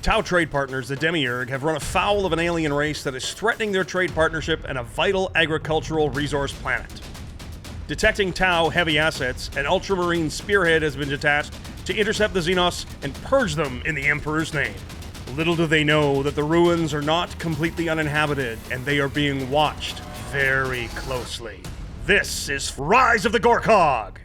Tau trade partners, the Demiurge, have run afoul of an alien race that is threatening their trade partnership and a vital agricultural resource planet. Detecting Tau heavy assets, an Ultramarine spearhead has been detached to intercept the Xenos and purge them in the Emperor's name. Little do they know that the ruins are not completely uninhabited, and they are being watched very closely. This is Rise of the Gorkhog!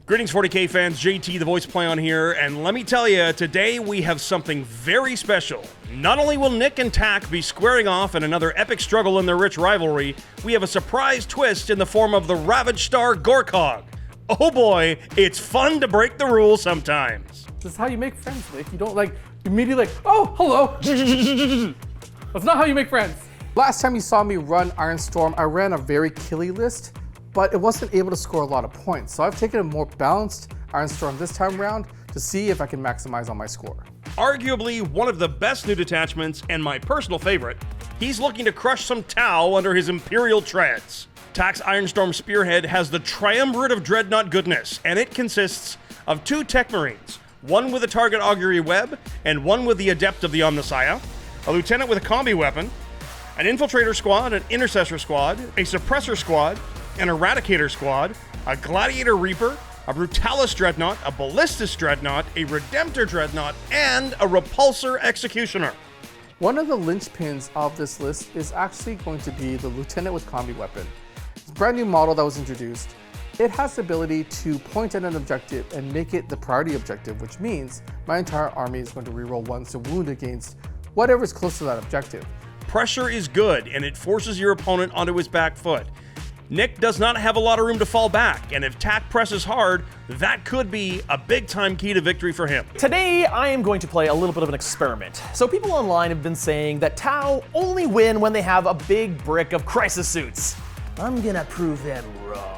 Greetings 40k fans, JT the voice play on here, and let me tell you, today we have something very special. Not only will Nick and Tak be squaring off in another epic struggle in their rich rivalry, we have a surprise twist in the form of the Ravage Star Gorkhog. Oh boy, it's fun to break the rules sometimes. This is how you make friends, Nick. You don't immediately oh, hello. That's not how you make friends. Last time you saw me run Ironstorm, I ran a very killy list, but it wasn't able to score a lot of points. So I've taken a more balanced Ironstorm this time around to see if I can maximize on my score. Arguably one of the best new detachments and my personal favorite, he's looking to crush some Tau under his Imperial treads. Tak's Ironstorm Spearhead has the triumvirate of dreadnought goodness, and it consists of 2 Tech Marines, one with a target augury web, and one with the Adept of the Omnissiah, a lieutenant with a combi weapon, an infiltrator squad, an intercessor squad, a suppressor squad, an Eradicator squad, a Gladiator Reaper, a Brutalis Dreadnought, a Ballistus Dreadnought, a Redemptor Dreadnought, and a Repulsor Executioner. One of the linchpins of this list is actually going to be the Lieutenant with Combi Weapon. It's a brand new model that was introduced. It has the ability to point at an objective and make it the priority objective, which means my entire army is going to reroll 1s to wound against whatever is close to that objective. Pressure is good, and it forces your opponent onto his back foot. Nick does not have a lot of room to fall back, and if Tak presses hard, that could be a big-time key to victory for him. Today, I am going to play a little bit of an experiment. So people online have been saying that Tau only win when they have a big brick of crisis suits. I'm gonna prove them wrong.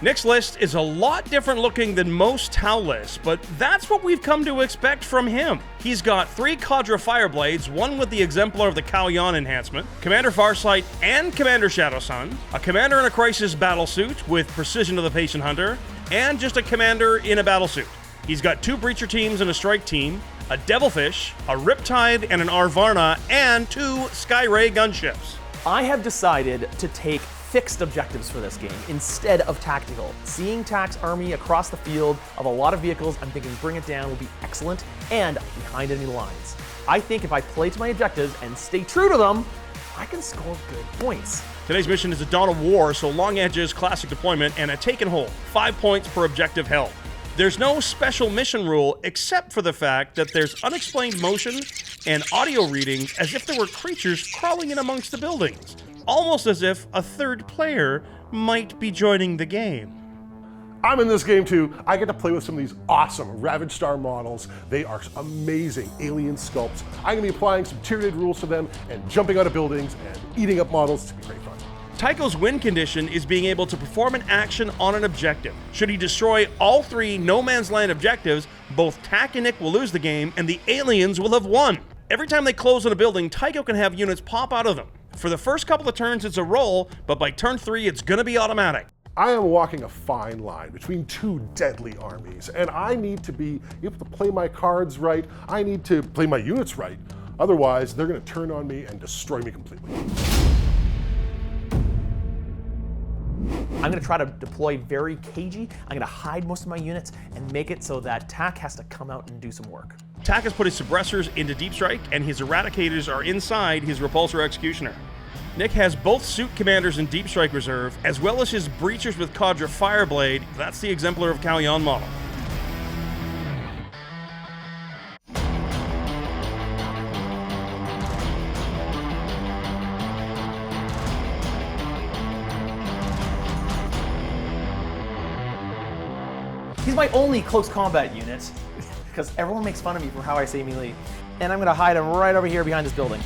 Nick's list is a lot different looking than most Tau lists, but that's what we've come to expect from him. He's got 3 Cadre Fireblades, one with the Exemplar of the Kauyon enhancement, Commander Farsight and Commander Shadowsun, a Commander in a Crisis Battlesuit with Precision of the Patient Hunter, and just a Commander in a Battlesuit. He's got 2 Breacher teams and a Strike team, a Devilfish, a Riptide and an Arvarna, and 2 Ray Gunships. I have decided to take fixed objectives for this game instead of tactical. Seeing Tak's army across the field of a lot of vehicles, I'm thinking bring it down will be excellent and behind enemy lines. I think if I play to my objectives and stay true to them, I can score good points. Today's mission is a Dawn of War, so long edges, classic deployment, and a take and hold. 5 points per objective held. There's no special mission rule except for the fact that there's unexplained motion and audio readings as if there were creatures crawling in amongst the buildings. Almost as if a third player might be joining the game. I'm in this game too. I get to play with some of these awesome Ravage Star models. They are amazing alien sculpts. I'm gonna be applying some tiered rules to them and jumping out of buildings and eating up models. It's gonna be great fun. Tycho's win condition is being able to perform an action on an objective. Should he destroy all 3 no man's land objectives, both Tak and Nick will lose the game and the aliens will have won. Every time they close on a building, Tycho can have units pop out of them. For the first couple of turns, it's a roll, but by turn 3, it's gonna be automatic. I am walking a fine line between 2 deadly armies, and I need to be able to play my cards right. I need to play my units right. Otherwise, they're gonna turn on me and destroy me completely. I'm gonna try to deploy very cagey. I'm gonna hide most of my units and make it so that Tak has to come out and do some work. Tak has put his suppressors into Deep Strike, and his Eradicators are inside his Repulsor Executioner. Nick has both suit commanders in Deep Strike reserve, as well as his breachers with Cadre Fireblade. That's the Exemplar of Kauyon model. He's my only close combat unit, because everyone makes fun of me for how I say melee. And I'm gonna hide him right over here behind this building.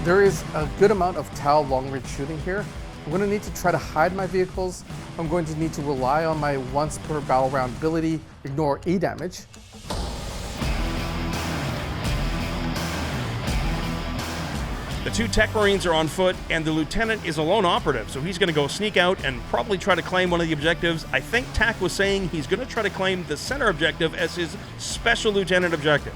There is a good amount of Tau long-range shooting here. I'm going to need to try to hide my vehicles. I'm going to need to rely on my once per battle round ability, ignore E damage. The 2 tech marines are on foot, and the lieutenant is a lone operative, so he's going to go sneak out and probably try to claim one of the objectives. I think Tak was saying he's going to try to claim the center objective as his special lieutenant objective.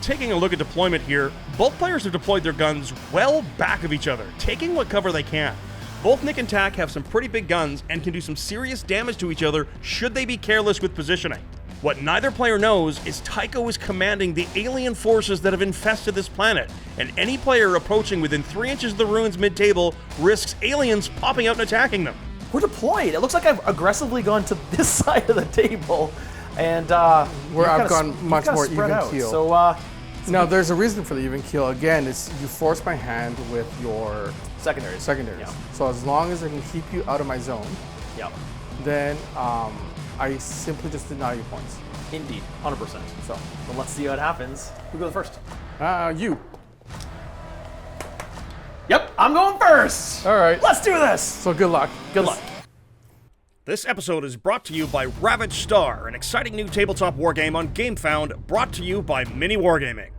Taking a look at deployment here, both players have deployed their guns well back of each other, taking what cover they can. Both Nick and Tak have some pretty big guns and can do some serious damage to each other should they be careless with positioning. What neither player knows is Tycho is commanding the alien forces that have infested this planet, and any player approaching within 3 inches of the ruins mid-table risks aliens popping out and attacking them. We're deployed. It looks like I've aggressively gone to this side of the table, and where I've gone much more even keel. So now there's a reason for the even keel. Again, it's you force my hand with your secondaries. Yeah. So as long as I can keep you out of my zone, then I simply just deny you points. Indeed, 100%. So then let's see what happens. Who goes first? You. Yep, I'm going first. All right. Let's do this. So good luck. Good luck. This episode is brought to you by Ravaged Star, an exciting new tabletop wargame on GameFound, brought to you by Mini Wargaming.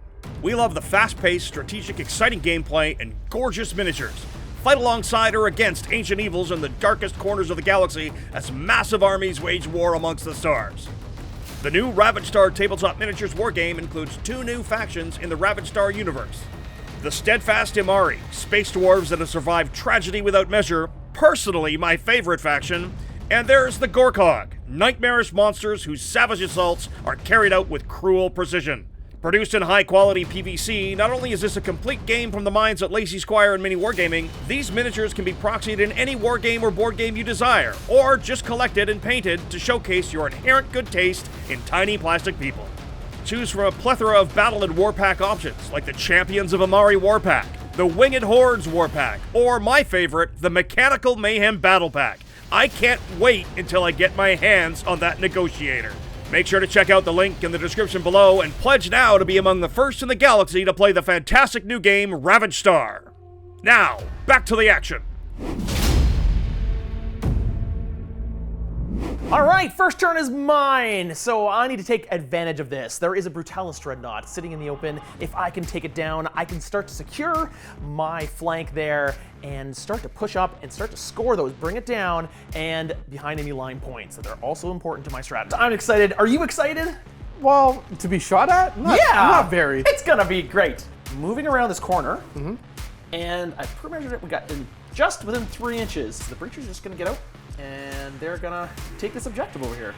We love the fast-paced, strategic, exciting gameplay and gorgeous miniatures. Fight alongside or against ancient evils in the darkest corners of the galaxy as massive armies wage war amongst the stars. The new Ravaged Star tabletop miniatures wargame includes 2 new factions in the Ravaged Star universe. The Steadfast Imari, space dwarves that have survived tragedy without measure, personally my favorite faction, and there's the Gorkog, nightmarish monsters whose savage assaults are carried out with cruel precision. Produced in high-quality PVC, not only is this a complete game from the minds at Lacey Squire and Mini Wargaming, these miniatures can be proxied in any wargame or board game you desire, or just collected and painted to showcase your inherent good taste in tiny plastic people. Choose from a plethora of battle and warpack options, like the Champions of Imari Warpack, the Winged Hordes Warpack, or my favorite, the Mechanical Mayhem Battle Pack. I can't wait until I get my hands on that negotiator. Make sure to check out the link in the description below and pledge now to be among the first in the galaxy to play the fantastic new game Ravaged Star. Now, back to the action. All right, first turn is mine, so I need to take advantage of this. There is a Brutalis dreadnought sitting in the open. If I can take it down, I can start to secure my flank there and start to push up and start to score those, bring it down, and behind any line points that are also important to my strategy. I'm excited. Are you excited? Well, to be shot at? Not very. It's gonna be great. Moving around this corner, and I pre-measured it. We got just within 3 inches. The breacher's just gonna get out, and they're gonna take this objective over here.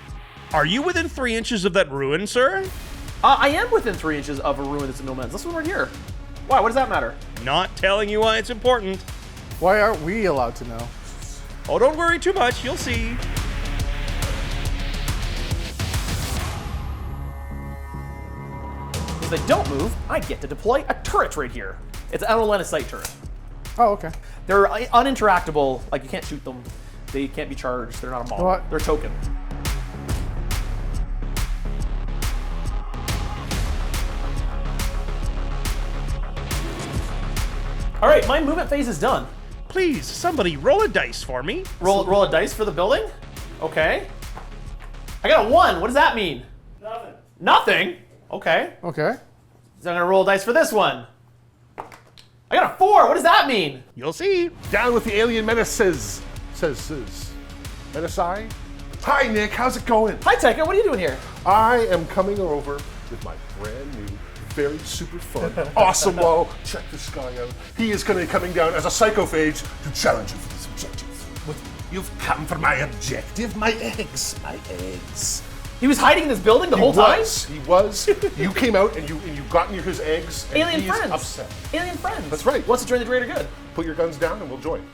Are you within 3 inches of that ruin, sir? I am within 3 inches of a ruin that's in no man's. This one right here. Why? What does that matter? Not telling you why it's important. Why aren't we allowed to know? Oh, don't worry too much. You'll see. If they don't move, I get to deploy a turret right here. It's an out of line of sight turret. Oh, okay. They're uninteractable. Like, you can't shoot them. They can't be charged. They're not a model. What? They're a token. All right, my movement phase is done. Please, somebody roll a dice for me. Roll a dice for the building? Okay. I got a 1. What does that mean? Nothing. Nothing? Okay. Okay. So I'm gonna roll a dice for this one. I got a 4. What does that mean? You'll see. Down with the alien menaces, says Menace. Hi, Nick. How's it going? Hi, Tycho. What are you doing here? I am coming over with my brand new, very super fun, awesome wall. Check this guy out. He is going to be coming down as a psychophage to challenge you for this objective. You've come for my objective, my eggs, my eggs. He was hiding in this building the whole time? He was. You came out and you got near his eggs, and Alien he's friends. upset. Alien friends. That's right. Wants to join the greater good. Put your guns down and we'll join.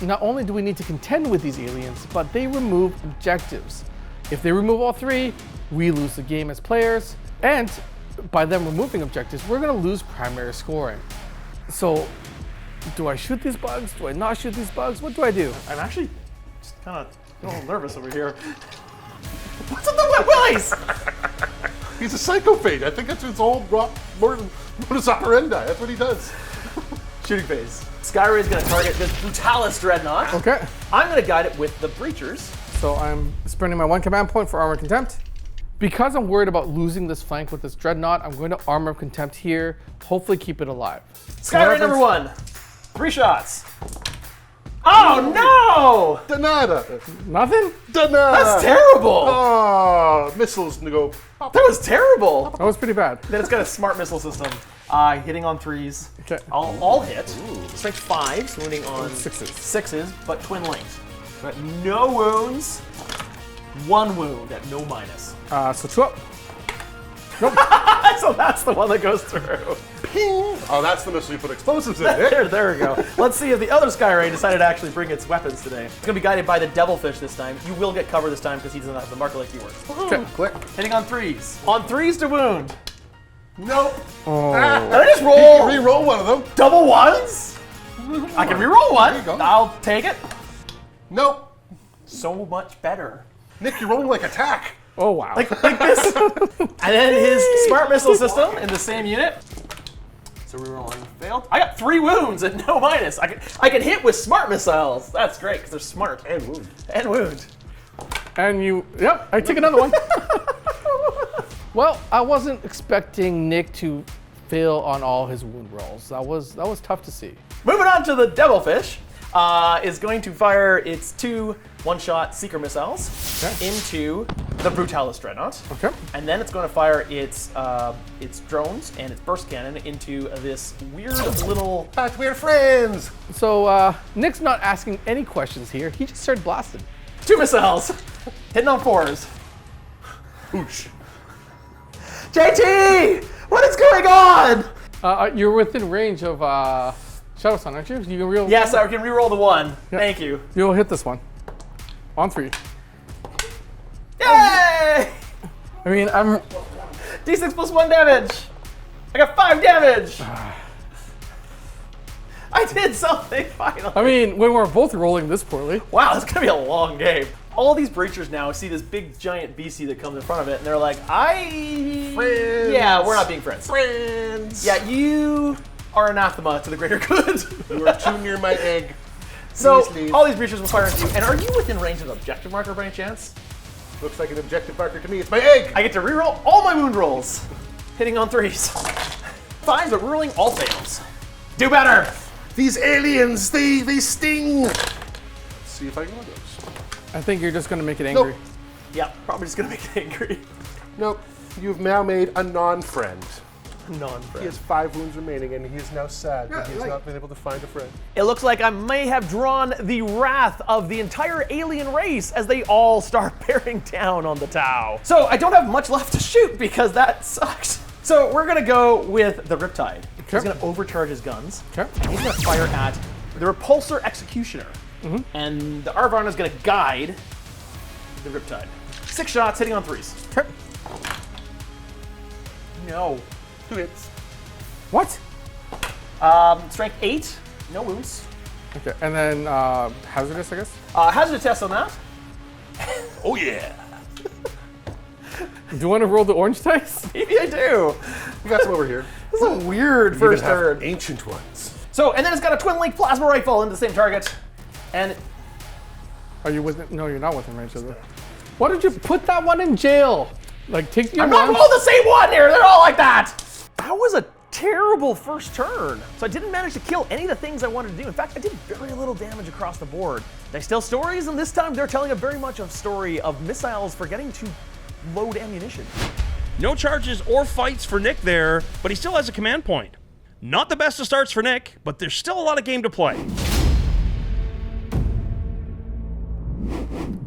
Not only do we need to contend with these aliens, but they remove objectives. If they remove all 3, we lose the game as players, and by them removing objectives, we're going to lose primary scoring. So, do I shoot these bugs? Do I not shoot these bugs? What do I do? I'm actually just kind of a little nervous over here. What's with the willies? He's a psychophage. I think that's his whole modus operandi. That's what he does. Shooting phase. Skyray's going to target this Brutalis dreadnought. Okay. I'm going to guide it with the breachers. So I'm spending my 1 command point for armor contempt. Because I'm worried about losing this flank with this dreadnought, I'm going to Armor of Contempt here, hopefully keep it alive. Skyrite number 1. 3 shots. Oh no! Danada. Nothing? Danada. That's terrible. Oh, missiles to go. That was terrible. That was pretty bad. Then it's got a smart missile system. Hitting on 3s. Okay. All hit. Strength 5s, wounding on 6s, but twin length. Right. No wounds. 1 wound at no minus. So 2 up. So that's the one that goes through. Ping. Oh, that's the missile you put explosives in it. There we go. Let's see if the other Skyray decided to actually bring its weapons today. It's going to be guided by the Devilfish this time. You will get cover this time because he doesn't have the marker like yours. Okay, click. Hitting on 3s. On 3s to wound. Nope. Oh. Did I just You roll can re-roll one of them. double 1s? I can re-roll one. There you go. I'll take it. Nope. So much better. Nick, you're rolling like attack. Oh, wow. Like this. And then his smart missile system in the same unit. So rerolling failed. I got 3 wounds at no minus. I can hit with smart missiles. That's great because they're smart. And wound. And wound. And you, yep, I take another one. Well, I wasn't expecting Nick to fail on all his wound rolls. That was tough to see. Moving on to the Devilfish, is going to fire its 2 one-shot seeker missiles into the Brutalis Dreadnought. Okay. And then it's going to fire its drones and its burst cannon into this weird little. But we're friends. So Nick's not asking any questions here. He just started blasting. 2 missiles, hitting on 4s. Ooch. JT, what is going on? You're within range of Shadowsun, aren't you? You can reroll. Yes, I can reroll the 1. Thank you. You'll hit this one. On 3. Yay! I mean, I'm. D6 plus 1 damage. I got 5 damage. I did something finally. I mean, when we're both rolling this poorly. Wow, it's gonna be a long game. All these breachers now see this big giant BC that comes in front of it, and they're like, Friends. Yeah, we're not being friends. Friends. Yeah, you are anathema to the greater good. You are too near my egg. So, Please leave. all these breachers will fire into you. And are you within range of an objective marker by any chance? Looks like an objective marker to me. It's my egg. I get to reroll all my wound rolls. Hitting on 3s. 5s, but rerolling all fails. Do better. These aliens, they sting. Let's see if I can win those. I think you're just gonna make it angry. Nope. Yeah, probably just gonna make it angry. Nope. You've now made a non-friend. He Non-friend. has 5 wounds remaining, and he is now sad that he has not been able to find a friend. It looks like I may have drawn the wrath of the entire alien race as they all start bearing down on the Tau. So I don't have much left to shoot because that sucks. So we're gonna go with the Riptide. He's gonna overcharge his guns. Okay. And he's gonna fire at the Repulsor Executioner. And the Arvarna is gonna guide the Riptide. 6 shots, hitting on 3s. Okay. No. 2 hits. What? Strength 8, no wounds. Okay, and then hazardous, I guess. Hazard test on that. Oh yeah. Do you want to roll the orange dice? Maybe I do. We got some over here. This is a weird first Even have turn. ancient ones. So, and then it's got a twin link plasma rifle into the same target. And Are you within? No, you're not within range of it. Why did you put that one in jail? Like, take your I'm not one. rolling the same one here. They're all like that. That was a terrible first turn. So I didn't manage to kill any of the things I wanted to do. In fact, I did very little damage across the board. They tell stories, and this time they're telling a very much of story of missiles forgetting to load ammunition. No charges or fights for Nick there, but he still has a command point. Not the best of starts for Nick, but there's still a lot of game to play.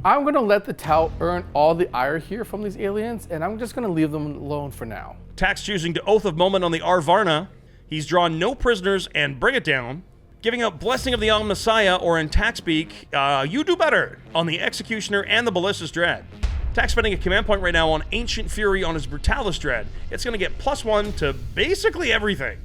I'm going to let the Tau earn all the ire here from these aliens, and I'm just going to leave them alone for now. Tax choosing to Oath of Moment on the Arvarna. He's drawn no prisoners and bring it down. Giving up Blessing of the Messiah or in Taxbeak, you do better on the Executioner and the Ballistus Dread. Tax spending a command point right now on Ancient Fury on his Brutalis Dread. It's going to get +1 to basically everything.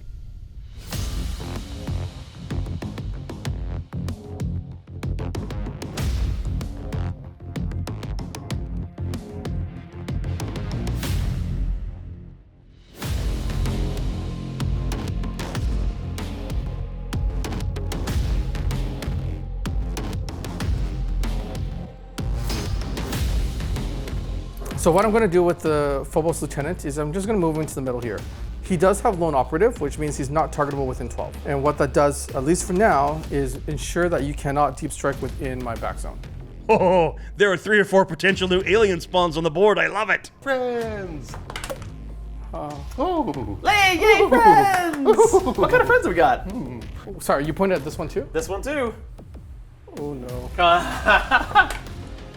So what I'm going to do with the Phobos Lieutenant is I'm just going to move him into the middle here. He does have lone operative, which means he's not targetable within 12. And what that does, at least for now, is ensure that you cannot deep strike within my back zone. Oh, there are 3 or 4 potential new alien spawns on the board. I love it. Friends. Hey, yay, friends! What kind of friends have we got? Sorry, you pointed at this one too? This one too. Oh no. All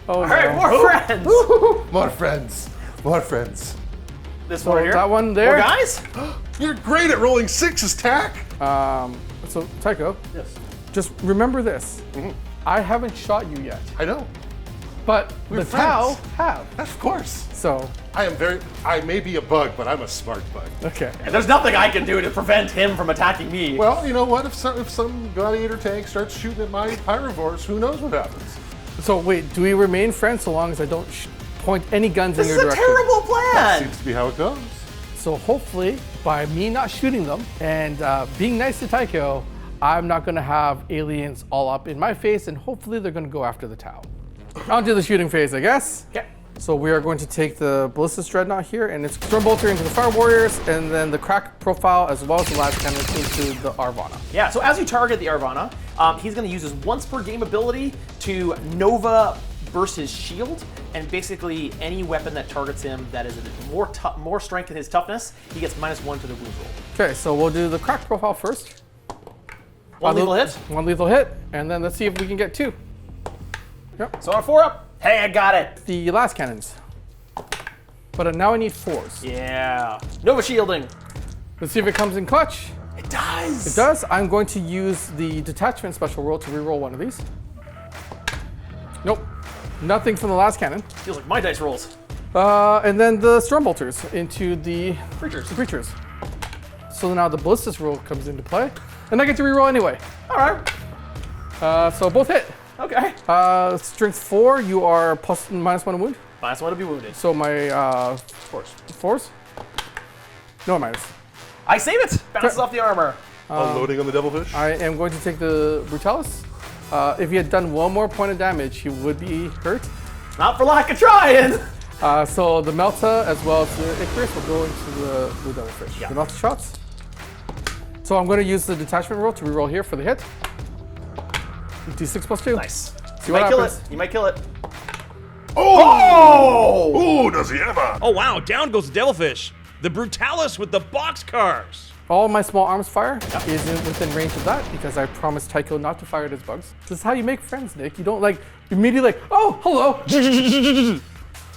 Oh right, no. more friends. More friends. More friends. This one right here. That one there. More guys? You're great at rolling 6s, Tack. So Tycho, Yes. just remember this. I haven't shot you yet, I know. but the friends. Tau have. Of course. So, I may be a bug, but I'm a smart bug. okay. And there's nothing I can do to prevent him from attacking me. Well, you know what? If some gladiator tank starts shooting at my pyrovores, who knows what happens? So wait, do we remain friends so long as I don't point any guns this in is your a direction? terrible plan. Seems to be how it goes. So hopefully, by me not shooting them and being nice to Tycho, I'm not going to have aliens all up in my face, and hopefully they're going to go after the Tau. On to the shooting phase, I guess. Okay. So we are going to take the Ballistic Dreadnought here, and it's Storm Bolter into the Fire Warriors, and then the Crack Profile as well as the Last Cannon into the Arvana. Yeah, so as you target the Arvana, he's going to use his once per game ability to Nova burst his shield, and basically any weapon that targets him that is more strength than his toughness, he gets -1 to the wound roll. Okay, so we'll do the Crack Profile first. One lethal hit. One lethal hit, and then let's see if we can get 2. Yep. So on a 4-up. Hey, I got it. The Last Cannons. But now I need 4s. Yeah. Nova shielding. Let's see if it comes in clutch. It does. It does. I'm going to use the Detachment Special roll to reroll one of these. Nope. Nothing from the Last Cannon. Feels like my dice rolls. And then the Storm Bolters into the Creatures. creatures. So now the Ballistic roll comes into play, and I get to reroll anyway. All right. So both hit. Okay. Strength 4, you are -1 wound. -1 to be wounded. So my 4s? No, minus. I save it. Bounces off the armor. Unloading on the Devilfish. I am going to take the Brutalis. If he had done 1 more point of damage, he would be hurt. Not for lack of trying. So the Melta as well as the Icarus will go into the Blue Devilfish. Yeah. The Melta shots. So I'm going to use the detachment roll to reroll here for the hit. D6 +2. Nice. See You what might kill happens. it. You might kill it. Oh! Ooh, does he ever? Oh wow, down goes the Devilfish. The Brutalis with the boxcars. All my small arms fire isn't within range of that because I promised Tycho not to fire at his bugs. This is how you make friends, Nick. You don't like immediately like, oh, hello.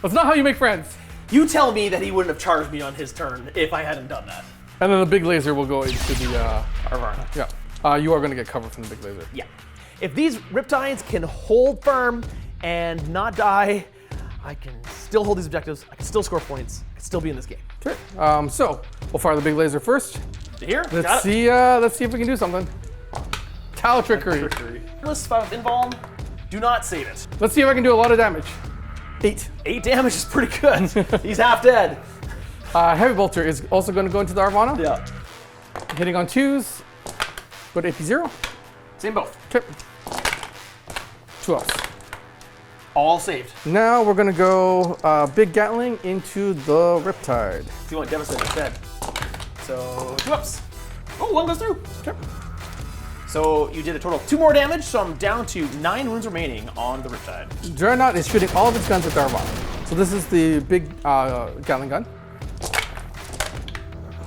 That's not how you make friends. You tell me that he wouldn't have charged me on his turn if I hadn't done that. And then the big laser will go into the Arvana. yeah. You are going to get cover from the big laser. Yeah. If these Riptides can hold firm and not die, I can still hold these objectives. I can still score points. I can still be in this game. Okay. So we'll fire the big laser first. Here. Let's see if we can do something. Tau trickery. List 5 invuln. Do not save it. Let's see if I can do a lot of damage. 8. 8 damage is pretty good. He's half dead. Heavy Bolter is also going to go into the Arvana. Yeah. Hitting on 2s. Go to AP 0. Same both. Okay. 2 ups. All saved. Now we're going to go Big Gatling into the Riptide. So you want Devastate instead. So 2 ups. Oh, 1 goes through. Okay. So you did a total of 2 more damage, so I'm down to 9 wounds remaining on the Riptide. Dreadnought is shooting all of its guns at the Arvana. So this is the big Gatling gun.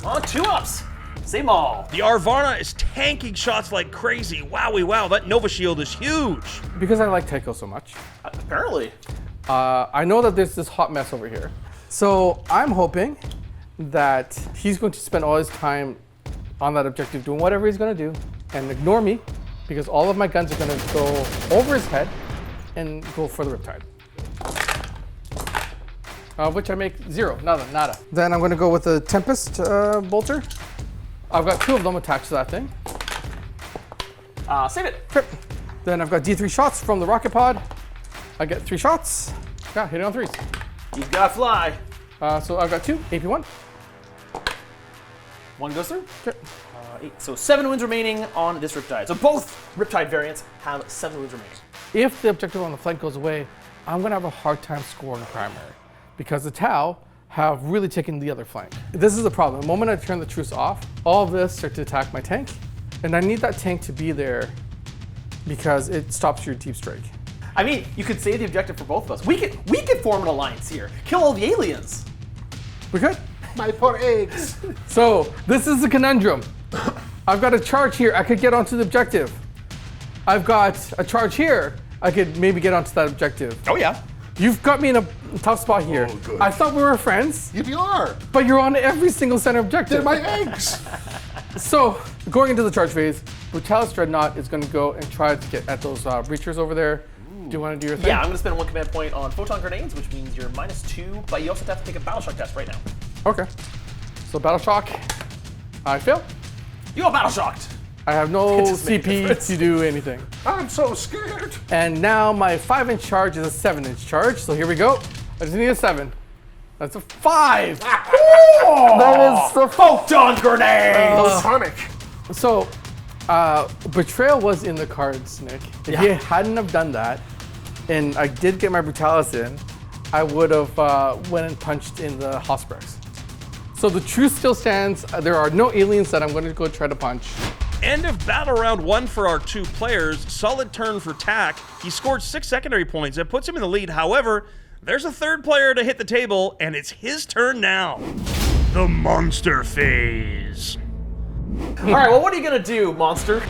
On 2 ups. Save 'em all. The Arvana is tanking shots like crazy. Wowie wow, that Nova Shield is huge. Because I like Tycho so much. Apparently. I know that there's this hot mess over here. So I'm hoping that he's going to spend all his time on that objective doing whatever he's going to do and ignore me because all of my guns are going to go over his head and go for the Riptide. Which I make 0, nada. Then I'm going to go with the Tempest Bolter. I've got 2 of them attached to that thing. Save it. Crip. Then I've got D3 shots from the rocket pod. I get 3 shots. Yeah, hitting on 3s. He's got fly. So I've got 2, AP1. 1 goes through. Okay. 8. So 7 wounds remaining on this Riptide. So both Riptide variants have 7 wounds remaining. If the objective on the flank goes away, I'm going to have a hard time scoring primary because the Tau have really taken the other flank. This is the problem. The moment I turn the truce off, all of this start to attack my tank, and I need that tank to be there because it stops your deep strike. I mean, you could save the objective for both of us. We could form an alliance here. Kill all the aliens. We could. My poor eggs. So this is the conundrum. I've got a charge here. I could get onto the objective. I've got a charge here. I could maybe get onto that objective. Oh yeah. You've got me in a tough spot here. Oh, good. I thought we were friends, You are. but you're on every single center objective. They're my eggs. So going into the charge phase, Brutalis Dreadnought is going to go and try to get at those breachers over there. Do you want to do your thing? Yeah, I'm gonna spend 1 command point on photon grenades, which means you're -2, but you also have to take a battle shock test right now. Okay. So battle shock. I fail. You got battle shocked. I have no doesn't make a CP difference. to do anything. I'm so scared. And now my 5-inch charge is a 7-inch charge. So here we go. I just need a 7. That's a 5. That is the Photon grenade. Sonic. So, betrayal was in the cards, Nick. If Yeah. you hadn't have done that, and I did get my Brutalis in, I would have went and punched in the Hosprex. So the truce still stands. There are no aliens that I'm going to go try to punch. End of battle round 1 for our 2 players. Solid turn for Tak. He scored 6 secondary points. That puts him in the lead. However, there's a 3rd player to hit the table, and it's his turn now. The monster phase. All right, well, what are you gonna do, monster?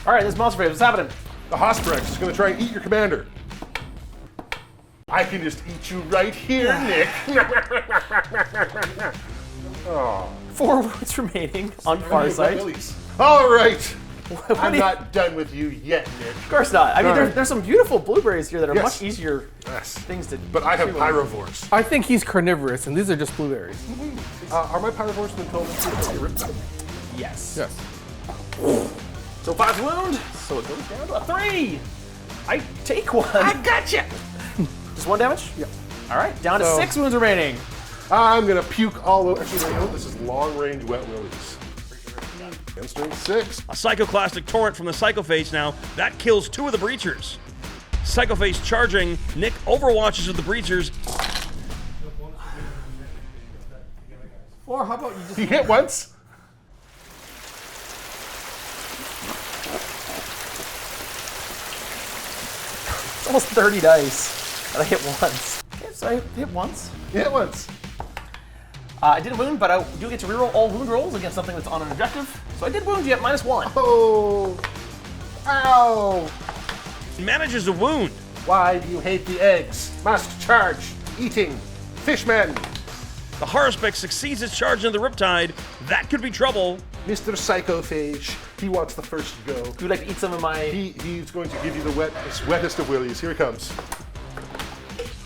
All right, this monster phase, what's happening? The Hosprex is going to try and eat your commander. I can just eat you right here, Nick. 4 wounds remaining on Farsight. All right. do I'm you- not done with you yet, Nick. Of course not. I mean, Alright. there's some beautiful blueberries here that are Yes. much easier Yes. things to. But I have chew on. pyrovores. I think he's carnivorous, and these are just blueberries. Are my pyrovores in the total? Riptide? Yes. Yes. So 5 wound. So it goes down to a 3. I take 1. I gotcha. Just 1 damage. Yeah. All right, down to So- 6 wounds remaining. I'm gonna puke all over. Actually, no, this is long range wet willies. And strength 6. A Psychoclastic Torrent from the Psycho phase now. That kills 2 of the breachers. Psycho phase charging. Nick overwatches with the breachers. Or how about you just... He hit once. It's almost 30 dice, and I hit once. Okay, so I hit once. He hit once. I did wound, but I do get to reroll all wound rolls against something that's on an objective. So I did wound you at -1. Oh. Ow. He manages to wound. Why do you hate the eggs? Must charge. Eating. Fishmen. The Haruspex succeeds its charge into the Riptide. That could be trouble. Mr. Psychophage. He wants the first to go. Would you like to eat some of my He's going to give you the wettest of willies. Here he comes.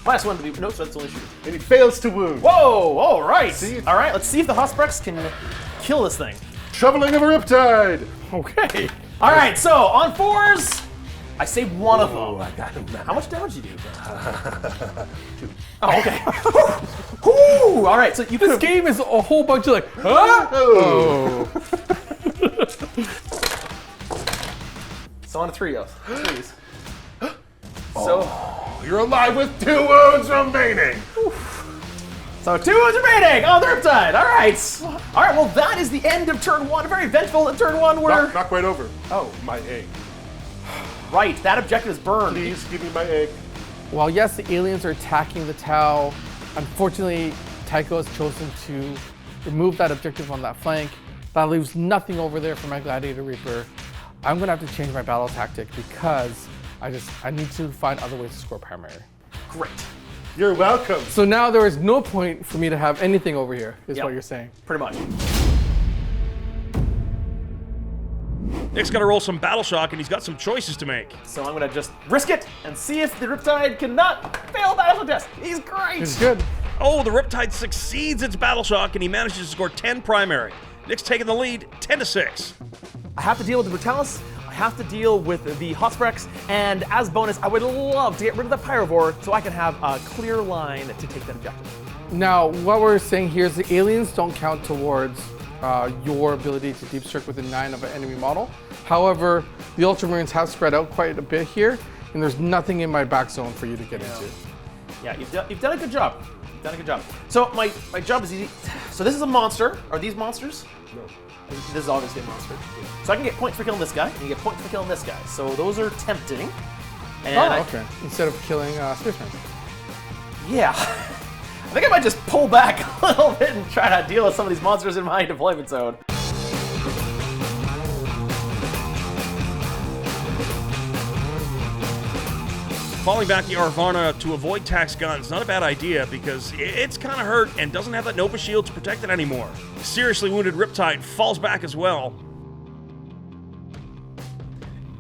-1 to be? No, so that's only shoot. And he fails to wound. Whoa! All right. See? All right. Let's see if the Hosprex can kill this thing. Shoveling of a Riptide. Okay. All right. So on 4s, I saved 1 of them. I got him now. How much damage did you do? Oh, okay. Whew. All right. So you This could. game is a whole bunch of like, huh? Oh. So on to 3s. 3s. So. You're alive with 2 wounds remaining. So 2 wounds remaining on the Riptide. All right. All right. Well, that is the end of turn 1. Very eventful in turn 1. Where Not quite over. oh, My egg. right. That objective is burned. Please give me my egg. While yes, the aliens are attacking the Tau, unfortunately, Tycho has chosen to remove that objective on that flank. That leaves nothing over there for my Gladiator Reaper. I'm gonna have to change my battle tactic because I need to find other ways to score primary. Great. You're welcome. So now there is no point for me to have anything over here, is Yep. what you're saying. Pretty much. Nick's got to roll some Battle Shock, and he's got some choices to make. So I'm gonna just risk it and see if the Riptide cannot fail battle test. He's great. It's good. Oh, the Riptide succeeds its Battle Shock, and he manages to score 10 primary. Nick's taking the lead, 10-6. I have to deal with the Brutalis. I have to deal with the Hosprex, and as bonus, I would love to get rid of the Pyrovore so I can have a clear line to take that objective. Now, what we're saying here is the aliens don't count towards your ability to deep strike within 9 of an enemy model. However, the Ultramarines have spread out quite a bit here, and there's nothing in my back zone for you to get into. Yeah, you've done a good job. You've done a good job. So my job is easy. So this is a monster. Are these monsters? No. This is obviously a monster. So I can get points for killing this guy, and you get points for killing this guy. So those are tempting. And okay. Instead of killing spacemen. Yeah. I think I might just pull back a little bit and try to deal with some of these monsters in my deployment zone. Falling back the Arvana to avoid Tax guns, not a bad idea because it's kind of hurt and doesn't have that Nova shield to protect it anymore. Seriously wounded Riptide falls back as well.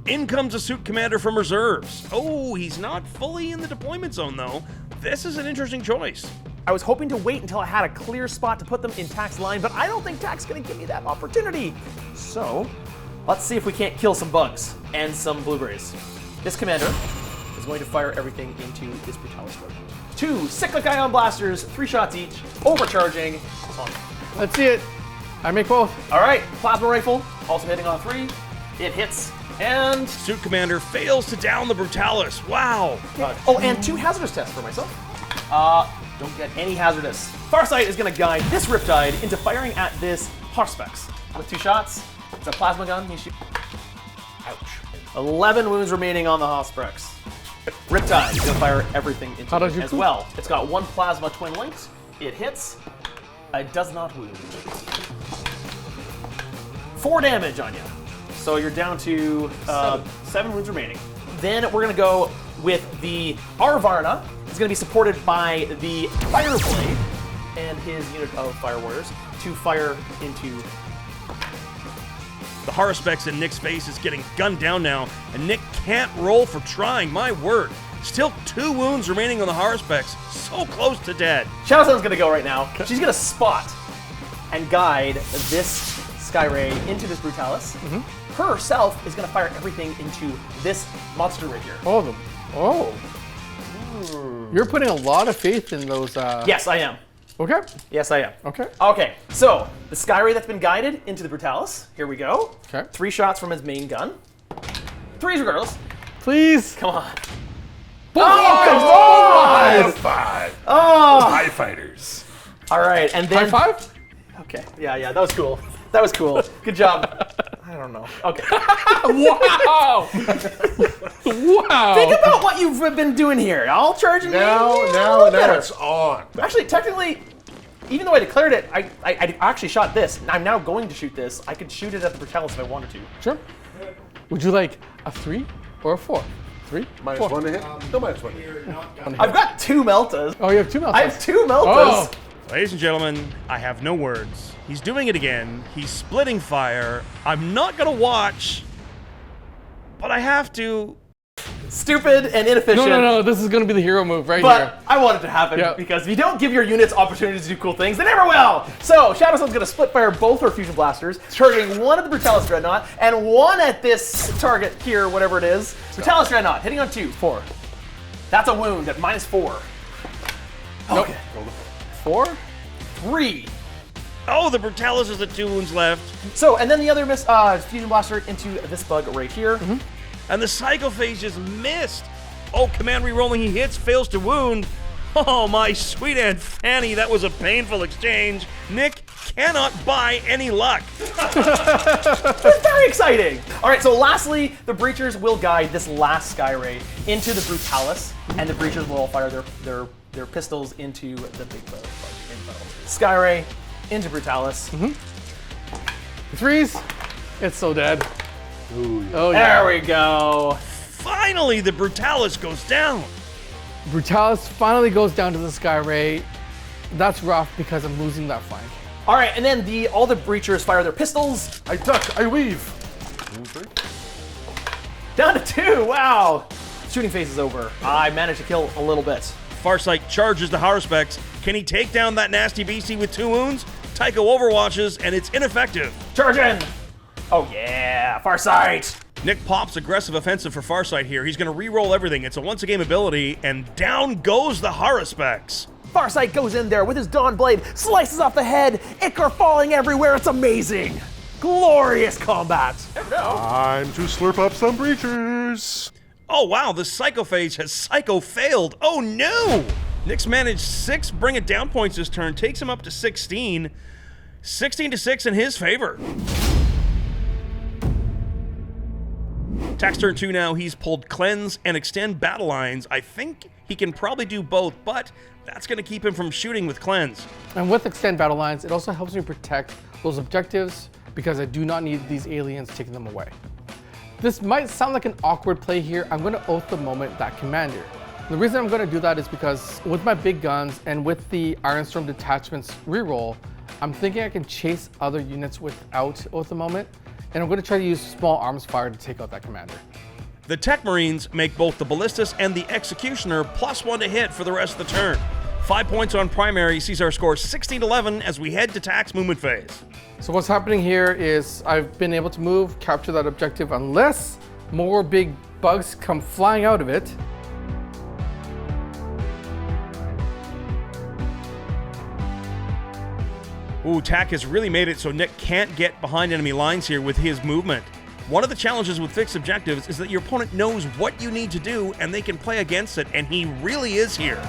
In comes a suit commander from reserves. Oh, he's not fully in the deployment zone though. This is an interesting choice. I was hoping to wait until I had a clear spot to put them in Tax's line, but I don't think Tax's gonna give me that opportunity. So, let's see if we can't kill some bugs and some blueberries. This commander is going to fire everything into this Brutalis boat. 2 cyclic ion blasters, 3 shots each, overcharging. Let's see it. I make both. All right, plasma rifle, also hitting on 3. It hits, and... Suit commander fails to down the Brutalis. Wow. oh, and 2 hazardous tests for myself. Don't get any hazardous. Farsight is gonna guide this Riptide into firing at this Harspex. With 2 shots, it's a plasma gun, he shoots. Ouch. 11 wounds remaining on the Harspex. Riptide is gonna fire everything into it as well. It's got 1 plasma twin links. It hits. It does not wound. 4 damage on you. So you're down to 7 wounds remaining. Then we're gonna go with the Arvarna. It's gonna be supported by the Fireblade and his unit of Fire Warriors to fire into... The Harspex in Nick's face is getting gunned down now, and Nick can't roll for trying, my word. Still 2 wounds remaining on the Harspex, so close to dead. Shadowsun's gonna go right now. She's gonna spot and guide this Skyray into this Brutalis. Herself is gonna fire everything into this monster right here. Oh. You're putting a lot of faith in those. Yes, I am. Okay. Yes, I am. Okay. Okay, so the Skyray that's been guided into the Brutalis. Here we go. Okay. 3 shots from his main gun. 3s regardless. Please. Come on. High five. Oh! TIE fighters. All right, and then... High 5? Okay, yeah, that was cool. That was cool. Good job. I don't know. Okay. Wow! Wow! Think about what you've been doing here. All charging Now it's on. Actually, technically, even though I declared it, I actually shot this. I'm now going to shoot this. I could shoot it at the Brutalis if I wanted to. Sure. Would you like a 3 or a 4? 3? Minus 4. 1 to hit? No, minus 1 to hit. I've got 2 Meltas. Oh, you have 2 meltas. I have 2 Meltas. Oh. Ladies and gentlemen, I have no words. He's doing it again. He's splitting fire. I'm not gonna watch, but I have to. Stupid and inefficient. No. This is going to be the hero move right But here. I want it to happen because if you don't give your units opportunities to do cool things, they never will. So Shadowsun's going to split fire both her fusion blasters, targeting 1 at the Brutalis Dreadnought and 1 at this target here, whatever it is. Brutalis Dreadnought hitting on 2. 4. That's a wound at -4. Okay. 4? 3. Oh, the Brutalis has the 2 wounds left. So, and then the other fusion blaster into this bug right here. And the Psychophage just missed. Oh, command rerolling, he hits, fails to wound. Oh, my sweet Aunt Fanny, that was a painful exchange. Nick cannot buy any luck. It's very exciting. All right, so lastly, the Breachers will guide this last Skyray into the Brutalis, and the Breachers will all fire their pistols into the big bug info. Skyray into Brutalis. 3s. It's so dead. Ooh, yeah. Oh, yeah. There we go. Finally, the Brutalis goes down. Brutalis finally goes down to the Skyray. That's rough because I'm losing that flank. All right, and then all the Breachers fire their pistols. I duck, I weave. Down to 2, wow. Shooting phase is over. I managed to kill a little bit. Farsight charges the Harspex. Can he take down that nasty beastie with 2 wounds? Tycho overwatches, and it's ineffective. Charge in. Oh yeah, Farsight. Nick pops aggressive offensive for Farsight here. He's going to re-roll everything. It's a once-a-game ability, and down goes the Harspex. Farsight goes in there with his Dawn Blade, slices off the head, Ichor falling everywhere. It's amazing. Glorious combat. Time to slurp up some breachers. Oh wow, the Psycho phase has Psycho failed. Oh no! Nick's managed 6 bring it down points this turn, takes him up to 16. 16 to 6 in his favor. Tack's turn 2 now, he's pulled Cleanse and Extend Battle Lines. I think he can probably do both, but that's going to keep him from shooting with Cleanse. And with Extend Battle Lines, it also helps me protect those objectives because I do not need these aliens taking them away. This might sound like an awkward play here. I'm going to Oath the Moment that commander. The reason I'm going to do that is because with my big guns and with the Ironstorm detachments reroll, I'm thinking I can chase other units without Oath the Moment, and I'm going to try to use small arms fire to take out that commander. The Tech Marines make both the Ballistas and the Executioner +1 to hit for the rest of the turn. 5 points on primary sees our score 16-11 as we head to Tack's movement phase. So what's happening here is I've been able to move, capture that objective unless more big bugs come flying out of it. Ooh, Tack has really made it so Nick can't get behind enemy lines here with his movement. One of the challenges with fixed objectives is that your opponent knows what you need to do and they can play against it, and he really is here.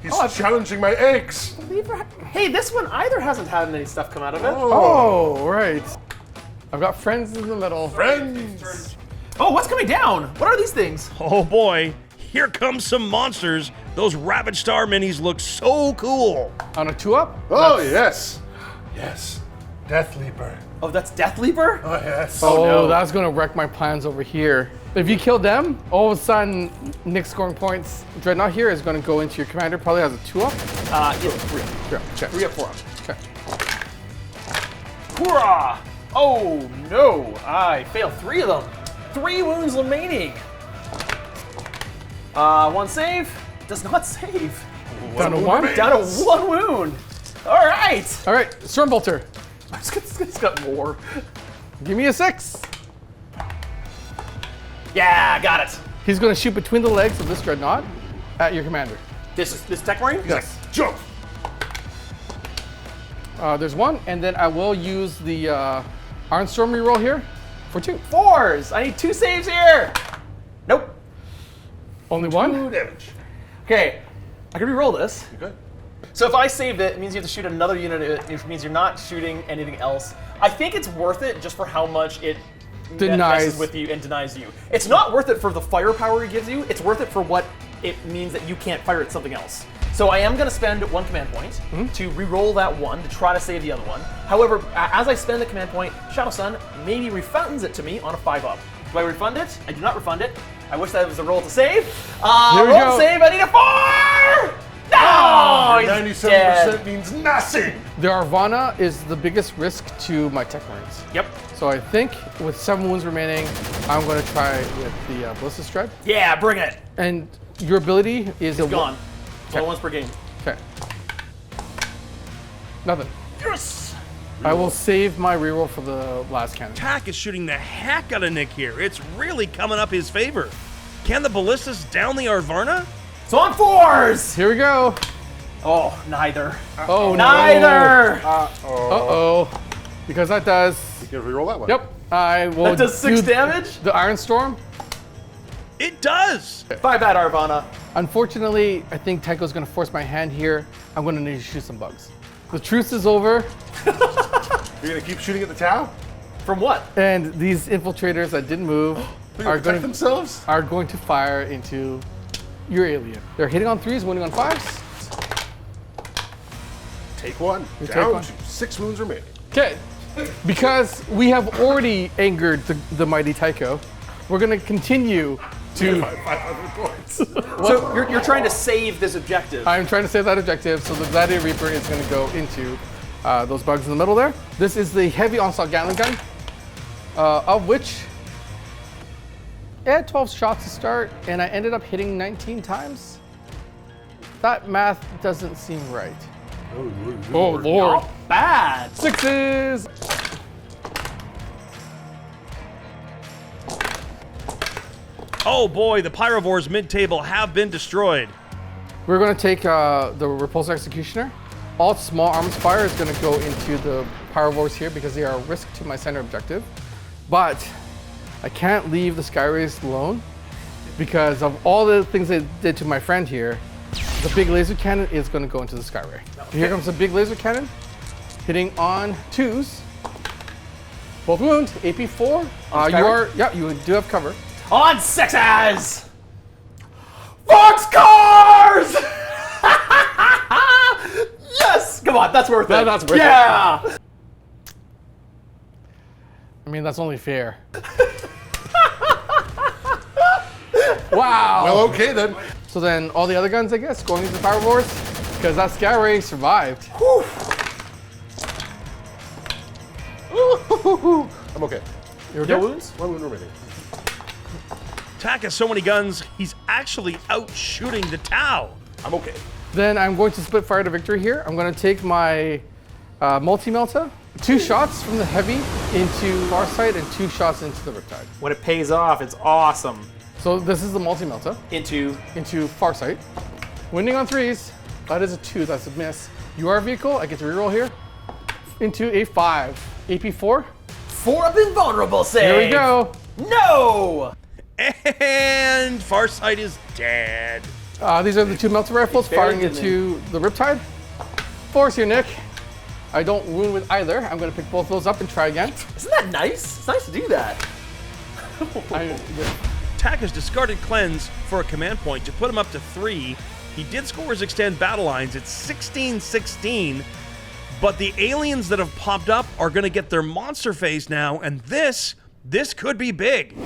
He's challenging my eggs. Hey, this one either hasn't had any stuff come out of it. Oh, right. I've got friends in the middle. Friends. Oh, what's coming down? What are these things? Oh boy, here comes some monsters. Those Ravage Star minis look so cool. On a 2-up? Oh, yes. Yes. Death Leaper. Oh, that's Death Leaper? Oh, yes. Oh, no. that's gonna wreck my plans over here. If you kill them, all of a sudden, Nick's scoring points. Dreadnought here is gonna go into your commander, probably has a 2-up. Yeah, 3-up. Check. 3 up, 4 up. Check. Hoorah! Oh no, I failed 3 of them. 3 wounds remaining. 1 save. Does not save. Down to 1? Down to 1 wound. All right. All right, Stormbolter. It's got more. Give me a 6. Yeah, got it. He's gonna shoot between the legs of this Dreadnought at your commander. This Tech Marine? Yes. Jump. There's 1, and then I will use the Ironstorm reroll here for 2. 4s. I need 2 saves here. Nope. Only 1? 2 damage. Okay, I can reroll this. Okay. So if I saved it, it means you have to shoot another unit. It means you're not shooting anything else. I think it's worth it just for how much it messes with you and denies you. It's not worth it for the firepower it gives you. It's worth it for what it means that you can't fire at something else. So I am going to spend 1 command point to re-roll that 1 to try to save the other one. However, as I spend the command point, Shadowsun maybe refunds it to me on a 5-up. Do I refund it? I do not refund it. I wish that was a roll to save. Here we Roll go. to save. I need a 4! No! He's 97% dead. means nothing. The Arvana is the biggest risk to my Tech Marines. Yep. So I think with 7 wounds remaining, I'm going to try with the Ballista Strike. Yeah, bring it. And your ability is It's gone. Only once per game. Okay. Nothing. Yes! I will save my reroll for the last cannon. Tack is shooting the heck out of Nick here. It's really coming up his favor. Can the Ballistas down the Arvarna? It's on 4s! Here we go. Oh, neither. Oh, Neither! Uh-oh. Because that does... You can reroll that one. Yep. I will That does 6 do damage? The Ironstorm. It does! Bye, bad Arvana. Unfortunately, I think Tycho's going to force my hand here. I'm going to need to shoot some bugs. The truce is over, You're going to keep shooting at the Tau? From what? and these infiltrators that didn't move are Protect themselves? are going to fire into your alien. They're hitting on 3s, winning on 5s. Take 1. take Down 1. to 6 wounds remaining. Okay, because we have already angered the mighty Tycho, we're going to continue to... 500 points. So you're trying to save this objective. I'm trying to save that objective, so the Gladiator Reaper is going to go into those bugs in the middle there. This is the heavy onslaught Gatling gun, of which it had 12 shots to start, and I ended up hitting 19 times. That math doesn't seem right. Oh, Lord. Not bad. 6s. Oh boy, the Pyrovores mid-table have been destroyed. We're going to take the Repulsor Executioner. All small arms fire is going to go into the Pyrovores here because they are a risk to my center objective. But I can't leave the Skyrays alone because of all the things they did to my friend here. The big laser cannon is going to go into the Skyray. Okay. Here comes the big laser cannon, hitting on 2s. Both wound, AP4. You do have cover. On 6s! Boxcars! Yes! Come on, that's worth it. That's worth it. Yeah! I mean, that's only fair. Wow. Well, okay then. So then all the other guns, I guess, going into Pyrovores, because that Skyray survived. Whew. I'm okay. You're No okay? wounds? One wound remaining. Tak has so many guns, he's actually out shooting the Tau. I'm okay. Then I'm going to split fire to victory here. I'm going to take my multi-melta, 2 shots from the heavy into Farsight and 2 shots into the Riptide. When it pays off, it's awesome. So this is the multi-melta Into Farsight. Winning on 3s. That is a 2, that's a miss. You are a vehicle, I get to reroll here. Into a 5. AP4. 4 up invulnerable save. Here we go. No! And Farsight is dead. These are the 2 melta rifles firing buried them into the Riptide. 4s here, Nick. I don't wound with either. I'm going to pick both of those up and try again. Isn't that nice? It's nice to do that. Tak has discarded Cleanse for a command point to put him up to 3. He did score his extend battle lines at 16-16, but the aliens that have popped up are going to get their monster phase now, and this could be big.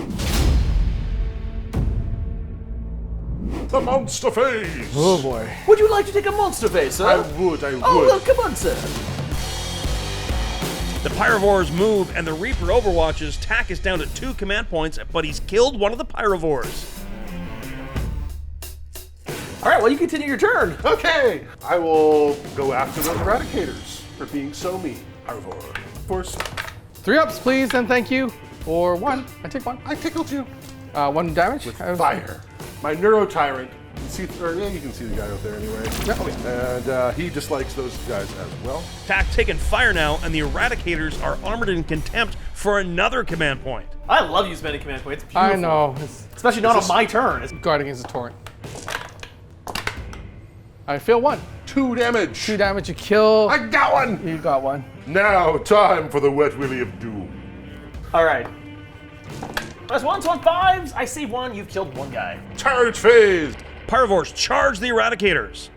The monster phase! Oh boy. Would you like to take a monster phase, sir? I would. Oh, well, come on, sir. The Pyrovores move, and the Reaper overwatches. Tak is down to 2 command points, but he's killed one of the Pyrovores. All right, well, you continue your turn. Okay! I will go after those Eradicators for being so mean. Pyrovore. Of course, 3 ups, please, and thank you. For 1. I take 1. I tickled you. 1 damage. Fire. My Neuro Tyrant. You can see the guy out there anyway. Yep. And he dislikes those guys as well. Tak taking fire now, and the Eradicators are armored in contempt for another command point. I love you spending command points. It's beautiful. I know. It's Especially not on my turn. guard against the torrent. I fail 1. 2 damage. 2 damage, you kill. I got one. You got 1. Now, time for the Wet Willy of Doom. All right. That's 1s, 5s. I save 1. You've killed 1 guy. Charge phase. Pyrovores charge the Eradicators.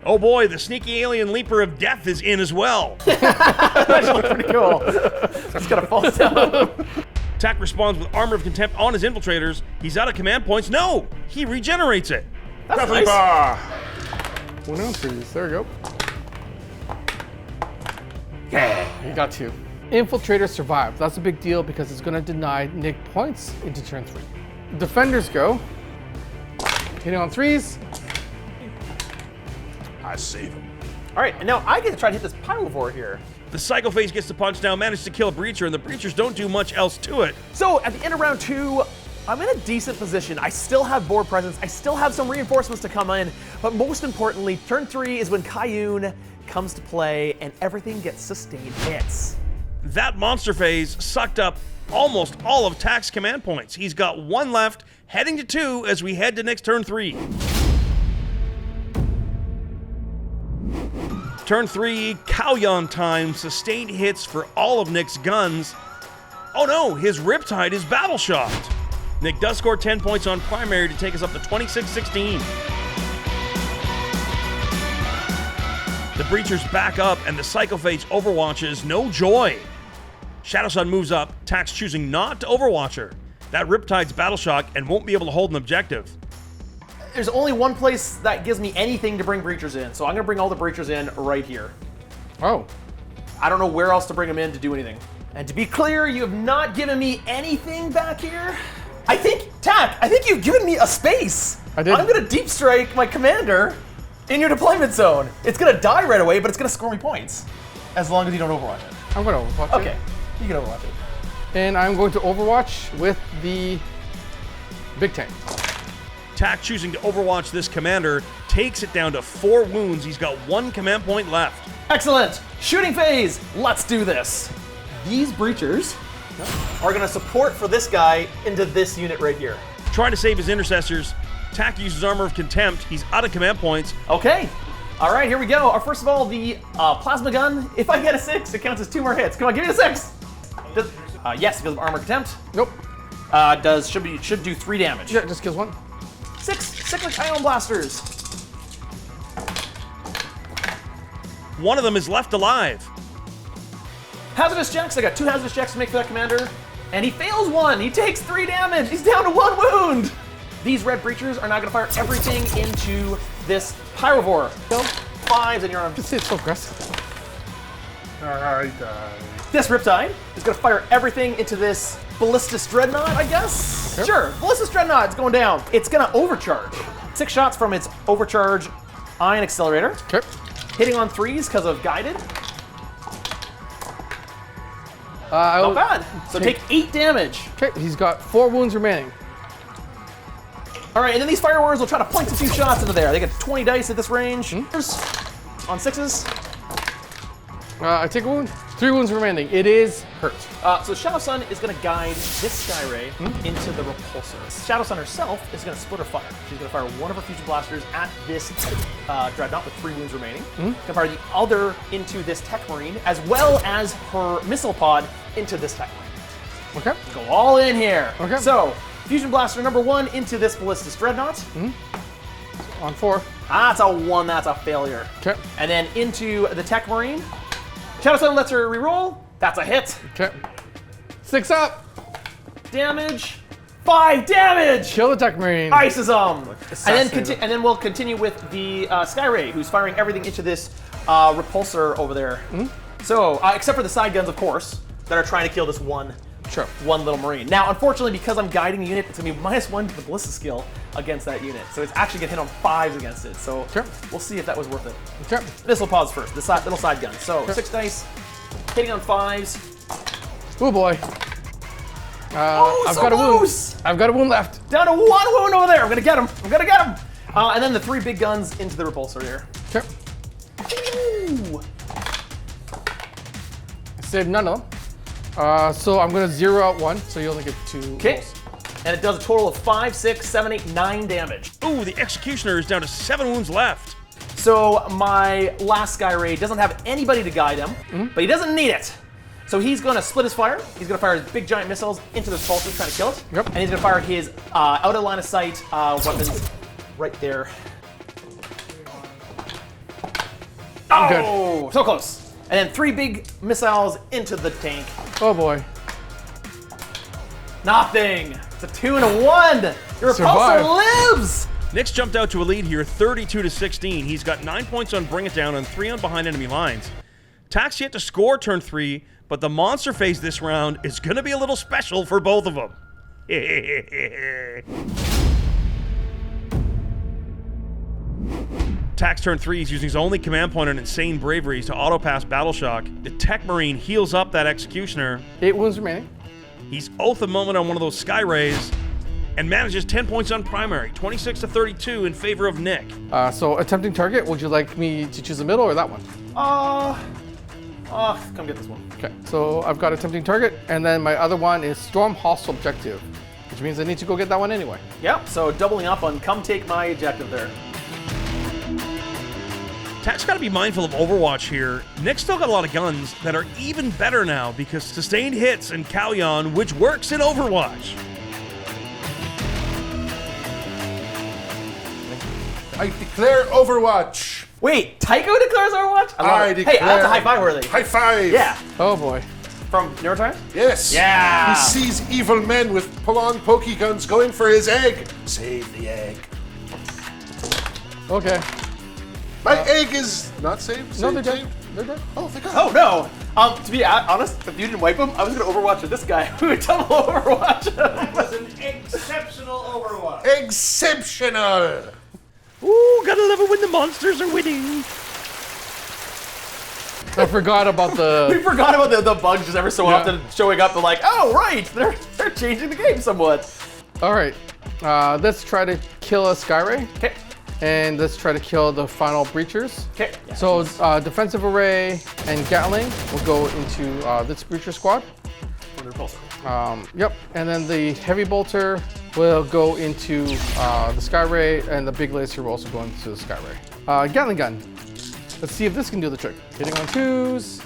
Oh boy, the sneaky alien Leaper of Death is in as well. That's pretty cool. It's gonna fall down. Tak responds with Armor of Contempt on his Infiltrators. He's out of command points. No, he regenerates it. That's Deathly nice. Bar. 1 on 3s. There we go. Yeah. You got 2. Infiltrator survived. That's a big deal because it's going to deny Nick points into turn 3. Defenders go. Hitting on 3s. I save him. All right, and now I get to try to hit this Pyrovore here. The Psycho Phase gets the punch now, manages to kill a Breacher, and the Breachers don't do much else to it. So at the end of round 2, I'm in a decent position. I still have board presence. I still have some reinforcements to come in. But most importantly, turn 3 is when Kauyon comes to play and everything gets sustained hits. That monster phase sucked up almost all of Tak's command points. He's got 1 left, heading to 2 as we head to next turn 3. Turn 3, Kauyon time, sustained hits for all of Nick's guns. Oh no, his Riptide is battle shocked. Nick does score 10 points on primary to take us up to 26-16. The Breachers back up and the Psycho Phase overwatches, no joy. Shadowsun moves up, Tak's choosing not to overwatch her. That Riptide's battle shock and won't be able to hold an objective. There's only one place that gives me anything to bring Breachers in, so I'm gonna bring all the Breachers in right here. Oh. I don't know where else to bring them in to do anything. And to be clear, you have not given me anything back here. I think, Tak, you've given me a space. I did. I'm gonna deep strike my commander. in your deployment zone. It's gonna die right away, but it's gonna score me points. As long as you don't overwatch it. I'm going to overwatch Okay, it. you can overwatch it. And I'm going to overwatch with the big tank. Tak choosing to overwatch this commander takes it down to 4 wounds. He's got 1 command point left. Excellent! Shooting phase! Let's do this. These breachers are gonna support for this guy into this unit right here. Trying to save his intercessors, Tak uses Armor of Contempt. He's out of command points. Okay. All right, here we go. First of all, the plasma gun. If I get a 6, it counts as 2 more hits. Come on, give me the 6. Yes, because of armor contempt. Nope. Should do 3 damage. Yeah, just kills 1. 6 cyclic ion blasters. One of them is left alive. Hazardous checks. I got 2 hazardous checks to make for that commander, and he fails 1. He takes 3 damage. He's down to 1 wound. These red breachers are now going to fire everything into this pyrovore. Go 5s, and you're on. Just it's so aggressive. This Riptide is going to fire everything into this Ballistus Dreadnought, I guess? Yep. Sure, Ballistus Dreadnought is going down. It's going to overcharge. 6 shots from its overcharge ion accelerator. Okay. Hitting on 3s because of guided. Not Not bad. So take 8 damage. Okay, he's got 4 wounds remaining. All right, and then these firewars will try to point a few shots into there. They get 20 dice at this range. On 6s. I take a wound. 3 wounds remaining. It is hurt. So Shadowsun is going to guide this Skyray into the repulsor. Shadowsun herself is going to split her fire. She's going to fire 1 of her fusion blasters at this dreadnought with 3 wounds remaining. Going to fire the other into this tech marine, as well as her missile pod into this tech marine. Okay. Go all in here. Okay. So fusion blaster number 1 into this ballistus dreadnought. On 4. That's a 1. That's a failure. Okay. And then into the tech marine. Shadowsun lets her reroll. That's a hit. Okay. 6 up. Damage. 5 damage. Kill the tech marine. Ices them. And Assassinate then we'll continue with the Skyray, who's firing everything into this repulsor over there. So, except for the side guns, of course, that are trying to kill this one little marine. Now, unfortunately, because I'm guiding the unit, it's gonna be -1 to the ballista skill against that unit. So it's actually gonna hit on 5s against it. So we'll see if that was worth it. Okay. Missile pods first, the little side gun. So 6 dice, hitting on 5s. Oh boy. Oh, I've so got a wound. close. I've got a wound left. Down to 1 wound over there. I'm gonna get him. I'm gonna get him. And then the 3 big guns into the repulsor here. Okay. Ooh. Saved none of them. So I'm gonna 0 out 1, so you only get 2 Okay. rolls. And it does a total of 5, 6, 7, 8, 9 damage. Ooh, the Executioner is down to 7 wounds left. So my last Skyray doesn't have anybody to guide him, but he doesn't need it. So he's going to split his fire. He's going to fire his big giant missiles into the repulsor, trying to kill it. Yep. And he's going to fire his out of line of sight weapons right there. Oh, so close. And then 3 big missiles into the tank. Oh boy. Nothing. It's a 2 and a 1. Your repulsor Survive. lives. Nick's jumped out to a lead here, 32-16. He's got 9 points on Bring It Down and 3 on Behind Enemy Lines. Tak's yet to score turn 3, but the monster phase this round is going to be a little special for both of them. Tak's turn 3 is using his only command point on Insane Braveries to auto-pass Battle Shock. The Tech Marine heals up that Executioner. 8 wounds remaining. He's Oath of Moment on one of those Sky Rays and manages 10 points on primary, 26-32 in favor of Nick. So attempting target, would you like me to choose the middle or that one? Come get this one. Okay, so I've got attempting target, and then my other one is Storm Hostile Objective, which means I need to go get that one anyway. Yep, so doubling up on come take my objective there. Tak's got to be mindful of Overwatch here. Nick's still got a lot of guns that are even better now because sustained hits and Kauyon, which works in Overwatch. I declare Overwatch. Wait, Tycho declares Overwatch? I love I it. declare. Hey, that's a high five worthy. High five. Yeah, Oh boy. from Neurotime? Yes. Yeah. He sees evil men with pull-on pokey guns going for his egg. Save the egg. Okay. My egg is not saved. No, Saved, they're dead. saved. They're dead. Oh, thank God. Oh no. To be honest, if you didn't wipe him, I was gonna Overwatch with this guy. We would double Overwatch. That was an exceptional Overwatch. Exceptional. Ooh, gotta love it when the monsters are winning. I forgot about We the. forgot about the bugs just ever so often showing up. They're like, oh right, they're changing the game somewhat. All right, let's try to kill a Skyray, Okay. and let's try to kill the final breachers. Okay. So defensive array and Gatling will go into this breacher squad. Yep, and then the heavy bolter will go into the Skyray, and the big laser will also go into the Skyray. Gatling gun. Let's see if this can do the trick. Hitting on 2s.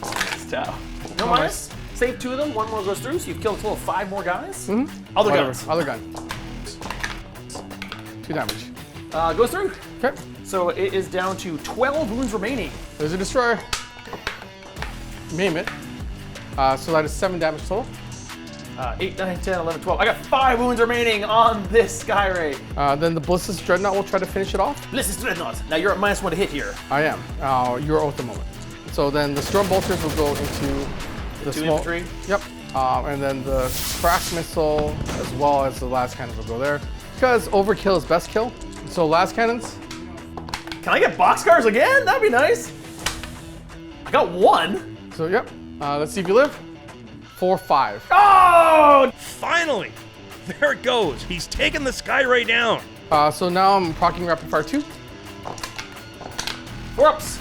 No minus. Save 2 of them. 1 more goes through, so you've killed a total of 5 more guys. Other guns. Other gun. 2 damage. Goes through. Okay. So it is down to 12 wounds remaining. There's a destroyer. Maim it. So that is 7 damage total. 8, 9, 10, 11, 12. I got 5 wounds remaining on this Skyray. Then the Ballistic Dreadnought will try to finish it off. Ballistic Dreadnought. Now you're at -1 to hit here. I am. You're out the moment. So then the Storm Bolters will go into the 2 small. infantry. Yep. And then the Crack Missile, as well as the Last Cannon, will go there. Because overkill is best kill. So Last Cannons. Can I get boxcars again? That'd be nice. I got 1. So yep. Let's see if you live. 4, 5. Oh! Finally! There it goes. He's taken the Skyray down. So now I'm proccing Rapid Fire 2. 4 ups.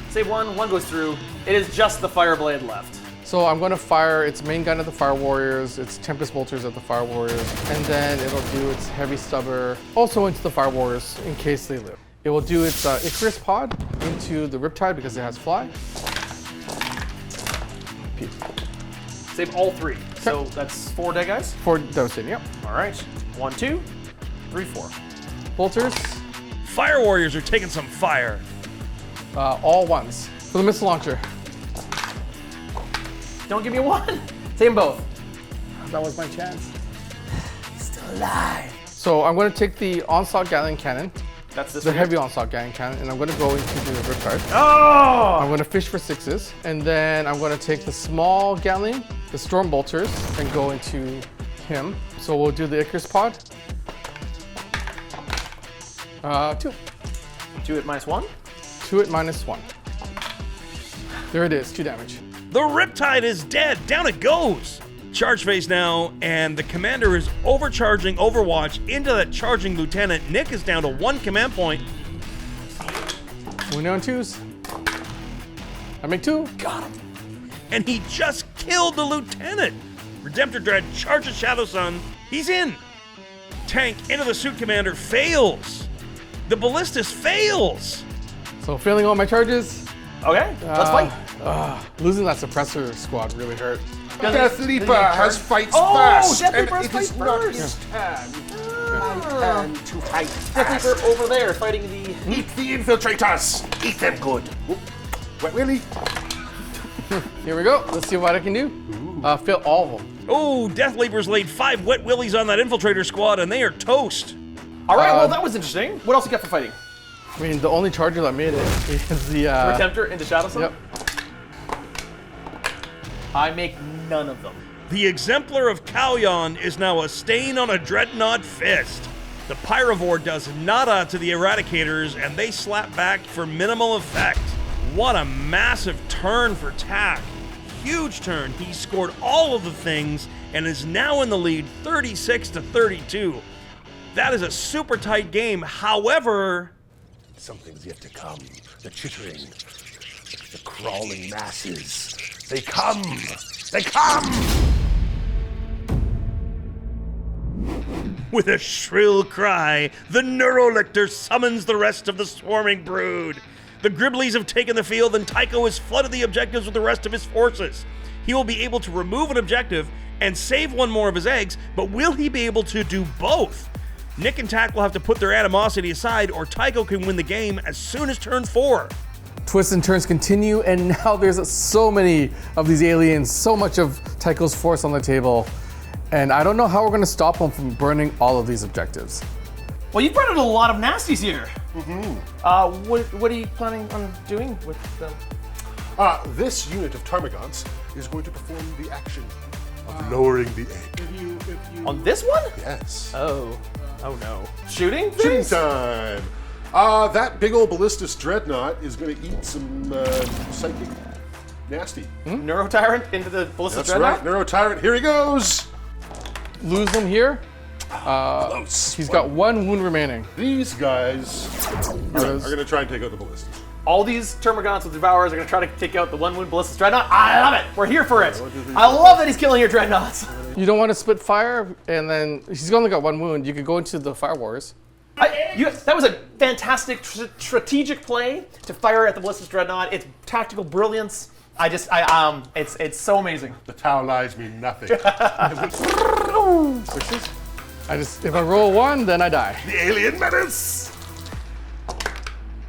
Save 1. 1 goes through. It is just the Fireblade left. So I'm going to fire its main gun at the Fire Warriors, its Tempest Bolters at the Fire Warriors, and then it'll do its Heavy Stubber also into the Fire Warriors in case they live. It will do its Icarus Pod into the Riptide because it has Fly. Save all 3. So that's 4 dead guys. 4 devastating, yep. All right. 1, 2, 3, 4. Bolters, Fire Warriors are taking some fire. all 1s. For the missile launcher. Don't give me a 1. Save them both. That was my chance. Still alive. So I'm going to take the Onslaught Gatling Cannon, That's this the one. heavy Onslaught Gatling Cannon, and I'm going to go into the Riptide. Oh! I'm going to fish for 6s, and then I'm going to take the small Gatling, the Storm Bolters, and go into him. So we'll do the Icarus Pod. 2. 2 at -1. 2 at -1. There it is, 2 damage. The Riptide is dead. Down it goes. Charge phase now, and the commander is overcharging Overwatch into that charging lieutenant. Nick is down to 1 command point. Winning on 2s. I make 2. Got him. And he just killed the lieutenant. Redemptor Dread charges Shadowsun. He's in. Tank into the suit commander fails. The ballistas fails. So failing all my charges. Okay, let's fight. Losing that suppressor squad really hurt. Death Leaper has fights Oh, fast, Death and Leaper has it fights is not first. his turn. My turn to fight Death fast. Leaper over there fighting the... Eat the infiltrators. Eat them good. Wait, really? Here we go. Let's see what I can do. Fail all of them. Oh, Death Leapers laid 5 wet willies on that infiltrator squad, and they are toast. All right, well, that was interesting. What else you got for fighting? I mean, the only charger that made it is the. Redemptor into Shadowsun? Yep. I make none of them. The Exemplar of Kauyon is now a stain on a dreadnought fist. The Pyrovore does nada to the Eradicators, and they slap back for minimal effect. What a massive turn for Tack. Huge turn. He scored all of the things and is now in the lead 36-32. That is a super tight game. However, Something's yet to come. The chittering, the crawling masses. They come! They come! with a shrill cry, the Neurolictor summons the rest of the swarming brood. The Gribblies have taken the field, and Tycho has flooded the objectives with the rest of his forces. He will be able to remove an objective and save 1 more of his eggs, but will he be able to do both? Nick and Tack will have to put their animosity aside, or Tycho can win the game as soon as turn 4. Twists and turns continue, and now there's so many of these aliens, so much of Tycho's force on the table, and I don't know how we're going to stop him from burning all of these objectives. Well, you've brought in a lot of nasties here. What are you planning on doing with them? This unit of Tarmagants is going to perform the action of lowering the egg. On this one? Yes. Oh. Oh no. Shooting? Shooting things? time! That big old ballistic dreadnought is going to eat some psychic nasty. Neurotyrant into the ballistic That's dreadnought? right, Neurotyrant, here he goes. Lose him here. Close. He's got 1 wound remaining. These guys are going to try and take out the ballistic. All these Termagants with Devourers are going to try to take out the 1-wound ballistic dreadnought. I love it. We're here for it. I love that he's killing your dreadnoughts. You don't want to split fire, and then he's only got 1 wound. You could go into the Fire Wars. That was a fantastic strategic play to fire at the ballistic dreadnought. It's tactical brilliance. It's so amazing. The Tau lies mean nothing. If I roll 1, then I die. The alien menace!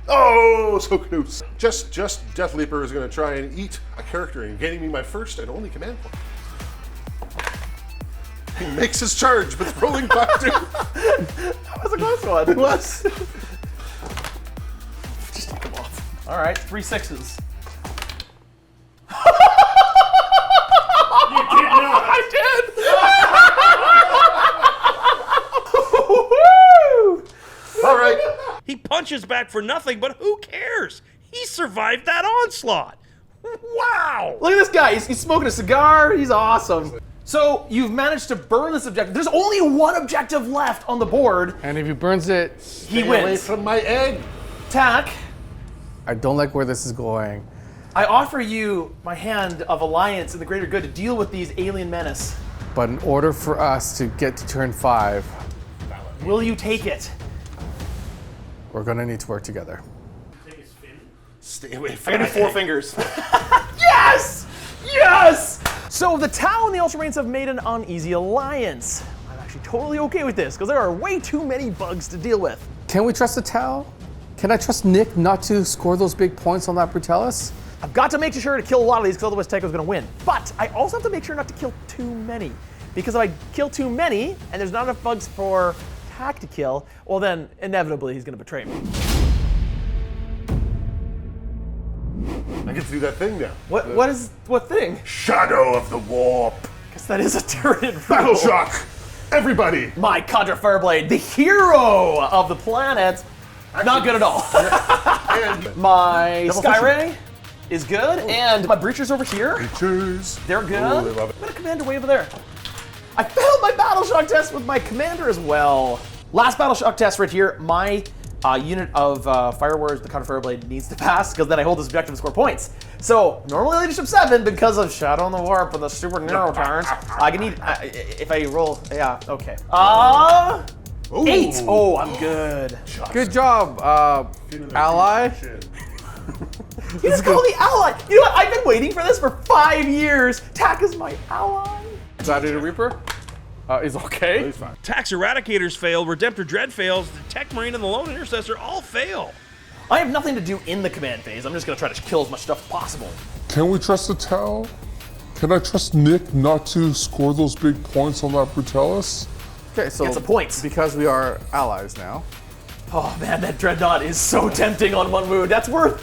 Oh, so close. Just Death Leaper is going to try and eat a character and gaining me my first and only command point. He makes his charge, but it's rolling back to... That was a close one. It was. Just take him off. All right, 3 6s. You did not. I did. All right. He punches back for nothing, but who cares? He survived that onslaught. Wow! Look at this guy. He's smoking a cigar. He's awesome. So you've managed to burn this objective. There's only 1 objective left on the board. And if he burns it, He Stay away wins. from my egg. Tack. I don't like where this is going. I offer you my hand of alliance and the greater good to deal with these alien menace. But in order for us to get to turn 5, Will you take it? we're gonna need to work together. Stay away I from gotta my do 4 egg. fingers. Yes! Yes! So the Tau and the Ultramarines have made an uneasy alliance. I'm actually totally okay with this because there are way too many bugs to deal with. Can we trust the Tau? Can I trust Nick not to score those big points on that Brutalis? I've got to make sure to kill a lot of these because otherwise Tycho's gonna win. But I also have to make sure not to kill too many. Because if I kill too many and there's not enough bugs for Tack to kill, well then inevitably he's gonna betray me. I get to do that thing now. What thing? Shadow of the Warp. Guess that is a turreted Battle rule. shock. Everybody. My Cadre Fireblade, the hero of the planet. Not good at all. And My Devilfish. Skyray is good, and my Breachers over here, cheers. they're good. Oh, they love it. I'm gonna Commander way over there. I failed my Battle Shock test with my Commander as well. Last Battle Shock test right here, my unit of Fire Wars, the Cadre Fireblade, needs to pass, because then I hold this objective and score points. So, normally Leadership 7, because of Shadow on the Warp and the super narrow turns, I can need, if I roll, yeah, okay. 8! Oh, I'm good. Good job, ally. You just call the ally. You know what? I've been waiting for this for 5 years. Tack is my ally. Gladiator Reaper is okay. He's fine. Tax Eradicators fail, Redemptor Dread fails, the Tech Marine and the Lone Intercessor all fail. I have nothing to do in the command phase. I'm just going to try to kill as much stuff as possible. Can we trust the Tau? Can I trust Nick not to score those big points on that Brutalis? Okay, so Get some points. because we are allies now. Oh man, that dreadnought is so tempting on 1 wound. That's worth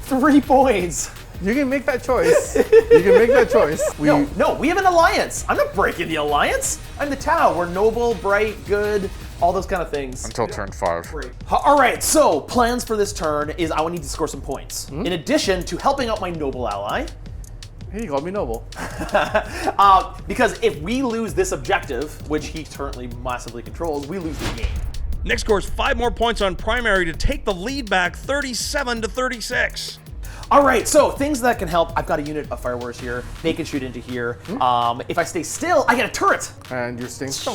3 points. You can make that choice. You can make that choice. No, we have an alliance. I'm not breaking the alliance. I'm the Tau. We're noble, bright, good, all those kind of things. Until turn 5. All right, so plans for this turn is I would need to score some points. In addition to helping out my noble ally, He called me noble. because if we lose this objective, which he currently massively controls, we lose the game. Nick scores 5 more points on primary to take the lead back 37 to 36. All right, so things that can help. I've got a unit of Fire Wars here. They can shoot into here. If I stay still, I get a turret. And you're staying still.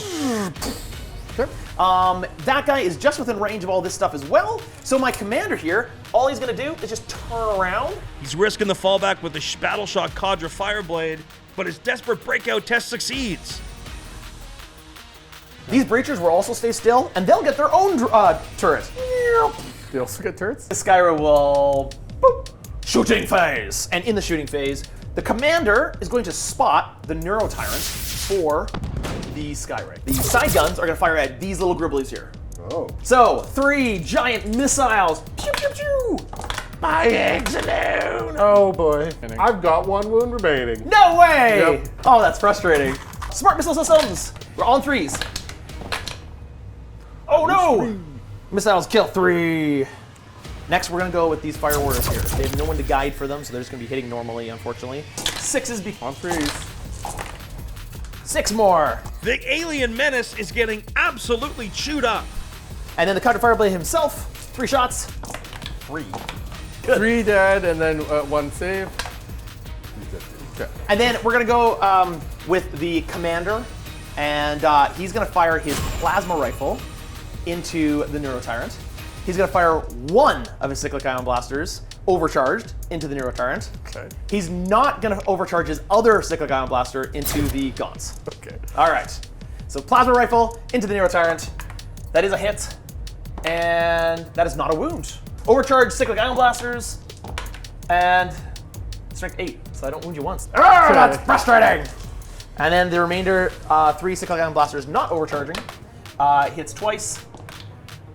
Sure. That guy is just within range of all this stuff as well. So my commander here, all he's gonna do is just turn around. He's risking the fallback with the Battle Shock Cadre Fireblade, but his desperate breakout test succeeds. These breachers will also stay still, and they'll get their own turret. They also get turrets? The Skyra will boop, shooting phase. And in the shooting phase, the commander is going to spot the Neurotyrant for the Skyray. The side guns are gonna fire at these little gribblies here. Oh. So, 3 giant missiles. Pew, pew, pew. My eggs alone. Oh boy. I've got 1 wound remaining. No way! Yep. Oh, that's frustrating. Smart missile systems. We're on 3s. Oh no! Missiles kill 3. Next, we're gonna go with these fire warriors here. They have no one to guide for them, so they're just gonna be hitting normally, unfortunately. 6s On 3s. 6 more. The alien menace is getting absolutely chewed up. And then the Cadre Fireblade himself, 3 shots. 3. 3 dead, and then 1 save. Okay. And then we're gonna go with the commander, and he's gonna fire his plasma rifle into the Neurotyrant. He's gonna fire 1 of his cyclic ion blasters, overcharged, into the Neurotyrant. Okay. He's not gonna overcharge his other cyclic ion blaster into the Gaunts. Okay. All right. So plasma rifle into the Neurotyrant. That is a hit, and that is not a wound. Overcharged cyclic ion blasters, and strength 8, so I don't wound you once. Ah, that's frustrating. And then the remainder, 3 cyclic ion blasters not overcharging, hits twice,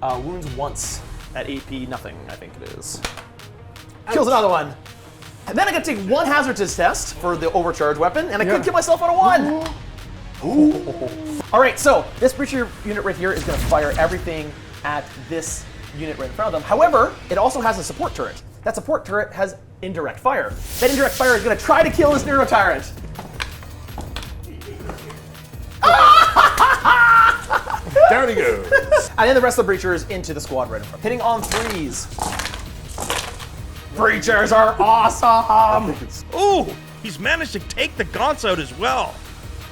wounds once at AP nothing, I think it is. Kills another one. And then I gotta take 1 hazardous test for the overcharged weapon, and I could kill myself on a 1. Ooh. All right, so this breacher unit right here is gonna fire everything at this unit right in front of them. However, it also has a support turret. That support turret has indirect fire. That indirect fire is gonna try to kill this Neurotyrant. Down he goes. And then the rest of the breachers into the squad right in front. Hitting on 3s. Breachers are awesome. Ooh, he's managed to take the Gaunts out as well.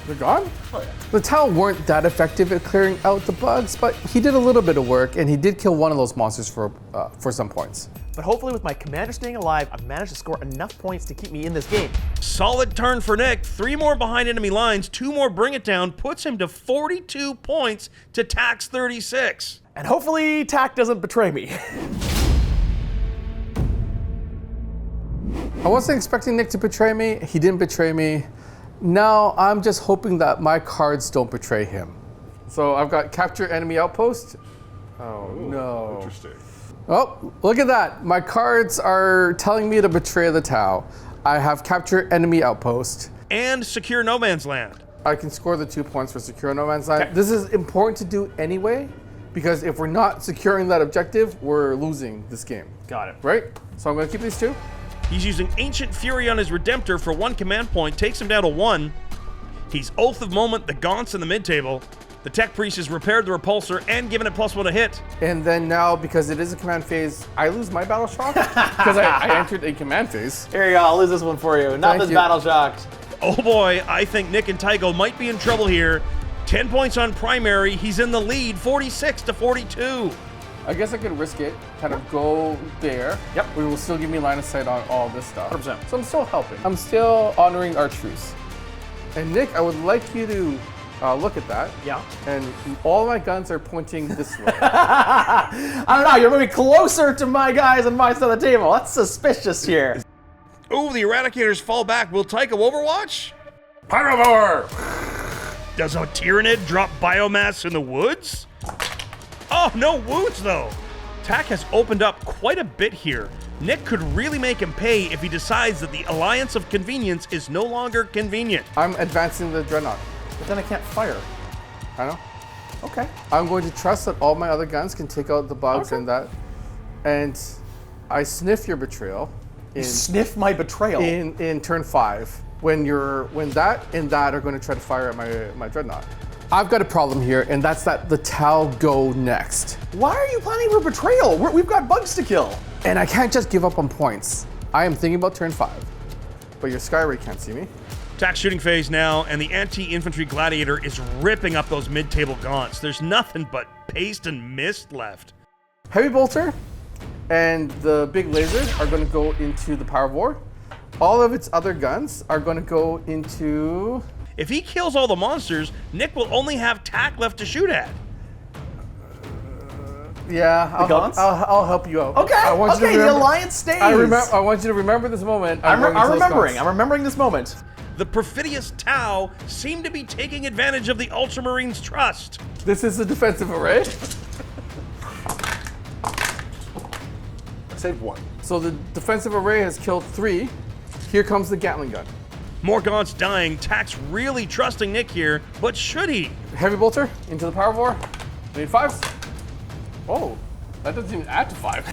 They're gone? Oh, yeah. The Tau weren't that effective at clearing out the bugs, but he did a little bit of work, and he did kill one of those monsters for some points. But hopefully with my commander staying alive, I've managed to score enough points to keep me in this game. Solid turn for Nick. 3 more behind enemy lines, 2 more bring it down, puts him to 42 points to Tax 36. And hopefully TAC doesn't betray me. I wasn't expecting Nick to betray me. He didn't betray me. Now I'm just hoping that my cards don't betray him. So I've got capture enemy outpost. Oh no. Interesting. Oh, look at that. My cards are telling me to betray the Tau. I have capture enemy outpost. And secure no man's land. I can score the 2 points for secure no man's land. This is important to do anyway, because if we're not securing that objective, we're losing this game. Got it. Right? So I'm gonna keep these 2. He's using Ancient Fury on his Redemptor for 1 command point, takes him down to 1. He's Oath of Moment, the Gaunts in the mid-table. The Tech Priest has repaired the Repulsor and given it +1 to hit. And then now, because it is a command phase, I lose my battle shock because I entered a command phase. Here you go, I'll lose this one for you. Not Thank this you. battle shocked. Oh boy, I think Nick and Tycho might be in trouble here. 10 points on primary, he's in the lead, 46 to 42. I guess I could risk it, kind of go there. Yep. We will still give me line of sight on all this stuff. 100%. So I'm still helping. I'm still honoring our truce. And Nick, I would like you to look at that. Yeah. And all my guns are pointing this way. I don't know, you're moving closer to my guys on my side of the table. That's suspicious here. Ooh, the Eradicators fall back. Will Tycho overwatch? Pyrovore! Does a Tyrannid drop biomass in the woods? Oh, no wounds though. TAC has opened up quite a bit here. Nick could really make him pay if he decides that the Alliance of Convenience is no longer convenient. I'm advancing the dreadnought. But then I can't fire. I know. Okay. I'm going to trust that all my other guns can take out the bugs and that. And I sniff your betrayal in Sniff my betrayal. in turn 5 when that and that are going to try to fire at my dreadnought. I've got a problem here, and that's that the Tau go next. Why are you planning for betrayal? We've got bugs to kill. And I can't just give up on points. I am thinking about turn 5. But your Skyray can't see me. TAC shooting phase now, and the anti-infantry gladiator is ripping up those mid-table gaunts. There's nothing but paste and mist left. Heavy Bolter and the big lasers are going to go into the Power of War. All of its other guns are going to go into... If he kills all the monsters, Nick will only have TAC left to shoot at. Yeah, I'll help you out. Okay, I want you to okay, the remember, alliance stays. I want you to remember this moment. I'm remembering this moment. The perfidious Tau seem to be taking advantage of the Ultramarines' trust. This is the defensive array. I saved 1. So the defensive array has killed 3. Here comes the Gatling gun. More gaunts dying. TAC's really trusting Nick here, but should he? Heavy Bolter into the Power of War. I need 5s. Oh, That doesn't even add to 5.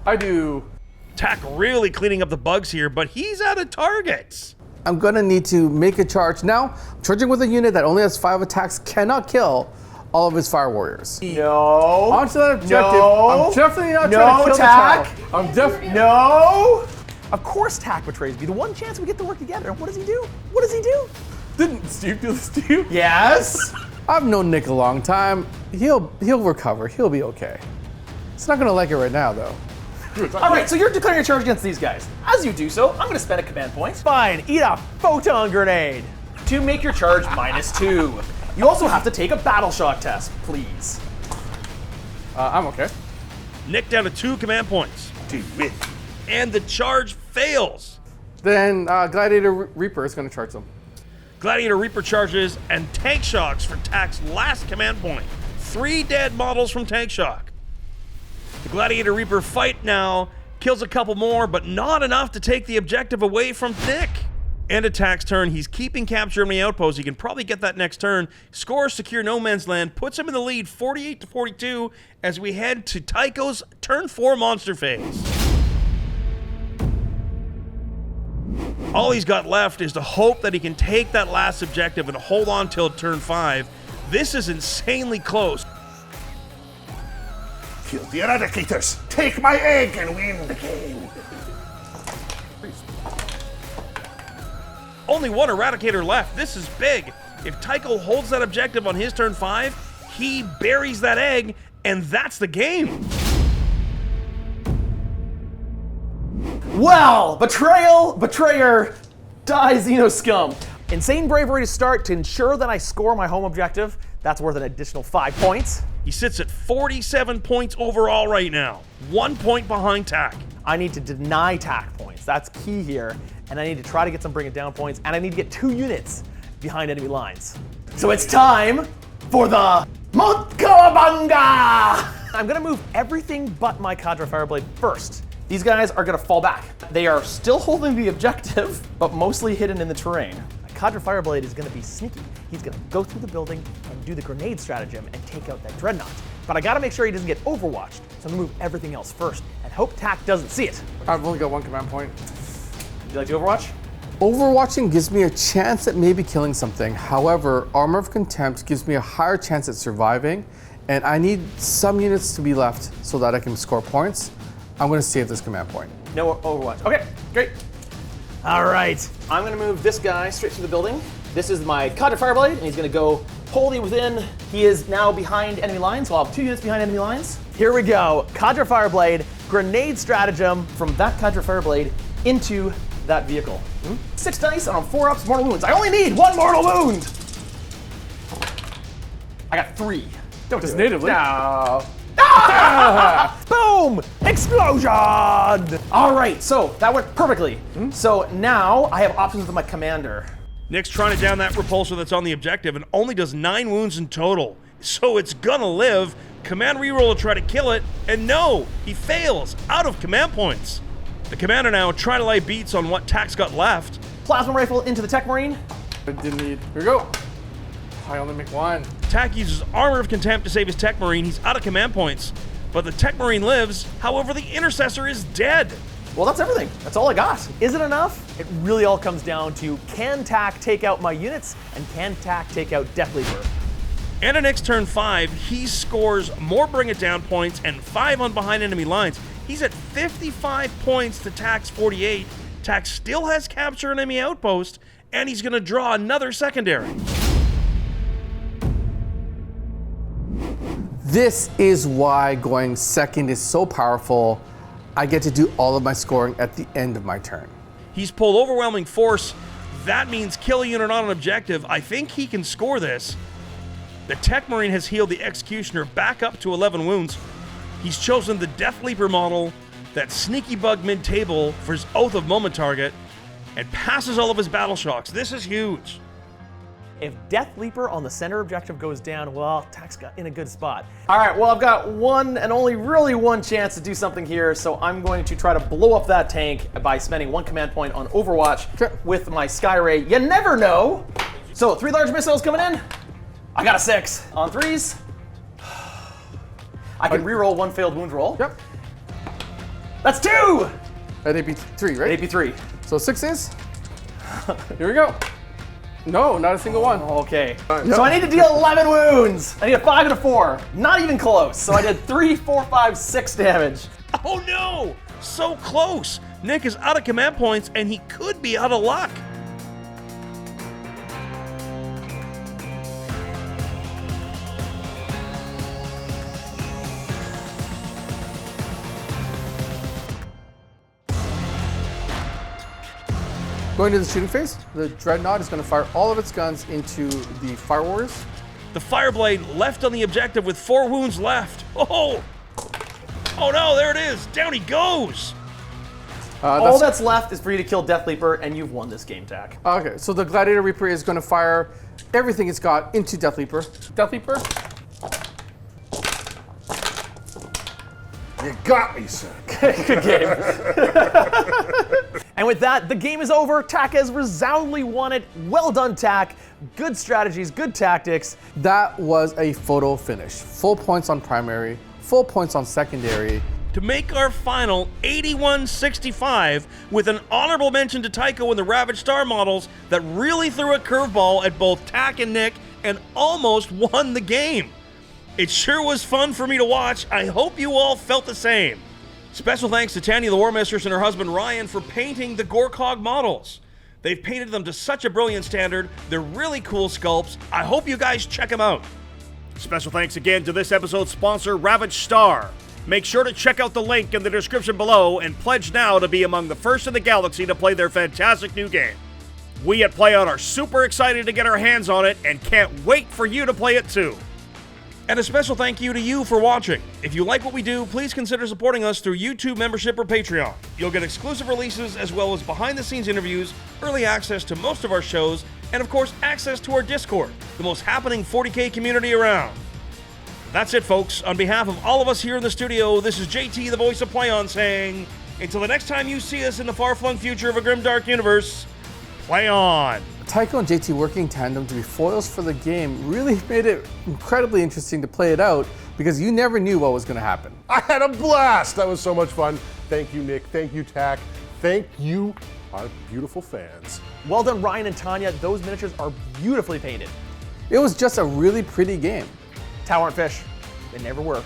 I do. Tak really cleaning up the bugs here, but he's out of targets. I'm gonna need to make a charge. Now, I'm charging with a unit that only has 5 attacks, cannot kill all of his fire warriors. No. Onto that objective. No. I'm definitely not trying to kill Tak. the Tau. I'm definitely No. Of course Tak betrays me. The one chance we get to work together. And what does he do? What does he do? Didn't Steve do this to you? Yes. I've known Nick a long time. He'll recover. He'll be okay. He's not gonna like it right now, though. All right, so you're declaring a charge against these guys. As you do so, I'm going to spend a command point. Fine, eat a photon grenade to make your charge -2. You also have to take a battle shock test, please. I'm okay. Nick down to 2 command points. Do it. And the charge fails. Then Gladiator Reaper is gonna charge them. Gladiator Reaper charges and tank shocks for Tak's last command point. 3 dead models from tank shock. The Gladiator Reaper fight now, kills a couple more, but not enough to take the objective away from Nick. And attacks turn, he's keeping capture on the outpost. He can probably get that next turn. Scores secure no man's land, puts him in the lead 48-42 as we head to Tycho's turn 4 monster phase. All he's got left is to hope that he can take that last objective and hold on till turn 5. This is insanely close. Kill the eradicators. Take my egg and win the game. Only 1 Eradicator left. This is big. If Tycho holds that objective on his turn 5, he buries that egg, and that's the game. Well, betrayer, die Xenoscum. Insane bravery to start to ensure that I score my home objective. That's worth an additional 5 points. He sits at 47 points overall right now. 1 point behind Tak. I need to deny Tak points. That's key here. And I need to try to get some bring it down points. And I need to get 2 units behind enemy lines. So it's time for the Mount Kawabunga! I'm gonna move everything but my Cadre Fireblade first. These guys are gonna fall back. They are still holding the objective, but mostly hidden in the terrain. Cadre Fireblade is going to be sneaky. He's going to go through the building and do the grenade stratagem and take out that dreadnought. But I got to make sure he doesn't get overwatched, so I'm going to move everything else first and hope Tak doesn't see it. I've only got 1 command point. Would you like to overwatch? Overwatching gives me a chance at maybe killing something. However, Armor of Contempt gives me a higher chance at surviving, and I need some units to be left so that I can score points. I'm going to save this command point. No overwatch. Okay, great. All right, I'm gonna move this guy straight through the building. This is my Cadre Fireblade, and he's gonna go wholly within. He is now behind enemy lines, so I'll have 2 units behind enemy lines. Here we go, Cadre Fireblade, grenade stratagem from that Cadre Fireblade into that vehicle. 6 dice, and on 4 ups, mortal wounds. I only need 1 mortal wound! I got 3. Don't just natively. No. Ah! Boom! Explosion! All right, so that went perfectly. So now I have options with my commander. Nick's trying to down that repulsor that's on the objective and only does 9 wounds in total. So it's gonna live. Command reroll to try to kill it, and no, he fails, out of command points. The commander now trying to lay beats on what Tak's got left. Plasma rifle into the Tech Marine. I didn't need. Here we go. I only make 1. Tak uses Armor of Contempt to save his Tech Marine. He's out of command points, but the Tech Marine lives. However, the Intercessor is dead. Well, that's everything. That's all I got. Is it enough? It really all comes down to, can Tak take out my units, and can Tak take out Death Leaper? And at next turn 5, he scores more Bring It Down points and 5 on behind enemy lines. He's at 55 points to Tak's 48. Tak still has capture an enemy outpost, and he's gonna draw another secondary. This is why going second is so powerful. I get to do all of my scoring at the end of my turn. He's pulled overwhelming force. That means kill a unit on an objective. I think he can score this. The Tech Marine has healed the Executioner back up to 11 wounds. He's chosen the Death Leaper model, that sneaky bug mid-table for his Oath of Moment target, and passes all of his battle shocks. This is huge. If Death Leaper on the center objective goes down, well, Tak's got in a good spot. All right, well, I've got 1 and only really 1 chance to do something here, so I'm going to try to blow up that tank by spending 1 command point on Overwatch with my Skyray. You never know. So 3 large missiles coming in. I got a 6 on 3s. I can reroll one failed wound roll. Yep. That's 2! At AP3, right? AP3. So 6 here we go. No, not a single one. Okay. So I need to deal 11 wounds. I need a 5 and a 4. Not even close. So I did 3, 4, 5, 6 damage. Oh no! So close! Nick is out of command points and he could be out of luck. Going to the shooting phase, the dreadnought is going to fire all of its guns into the fire warriors. The Fireblade left on the objective with 4 wounds left. Oh! Oh no, there it is! Down he goes! All that's left is for you to kill Death Leaper, and you've won this game, Tak. Okay, so the Gladiator Reaper is going to fire everything it's got into Death Leaper. Death Leaper. You got me, son. Good game. And with that, the game is over. Tak has resoundingly won it. Well done, Tak. Good strategies, good tactics. That was a photo finish. Full points on primary, full points on secondary. To make our final 81-65 with an honorable mention to Tycho and the Ravaged Star models that really threw a curveball at both Tak and Nick and almost won the game. It sure was fun for me to watch. I hope you all felt the same. Special thanks to Tanya the War Mistress and her husband Ryan for painting the Gorkog models. They've painted them to such a brilliant standard. They're really cool sculpts. I hope you guys check them out. Special thanks again to this episode's sponsor, Ravaged Star. Make sure to check out the link in the description below and pledge now to be among the first in the galaxy to play their fantastic new game. We at PlayOut are super excited to get our hands on it and can't wait for you to play it too. And a special thank you to you for watching. If you like what we do, please consider supporting us through YouTube membership or Patreon. You'll get exclusive releases as well as behind-the-scenes interviews, early access to most of our shows, and of course, access to our Discord, the most happening 40K community around. That's it, folks. On behalf of all of us here in the studio, this is JT, the voice of PlayOn, saying, until the next time you see us in the far-flung future of a grimdark universe, play on! Tycho and JT working in tandem to be foils for the game really made it incredibly interesting to play it out because you never knew what was going to happen. I had a blast. That was so much fun. Thank you, Nick. Thank you, Tak. Thank you, our beautiful fans. Well done, Ryan and Tanya. Those miniatures are beautifully painted. It was just a really pretty game. Tau aren't fish. They never were.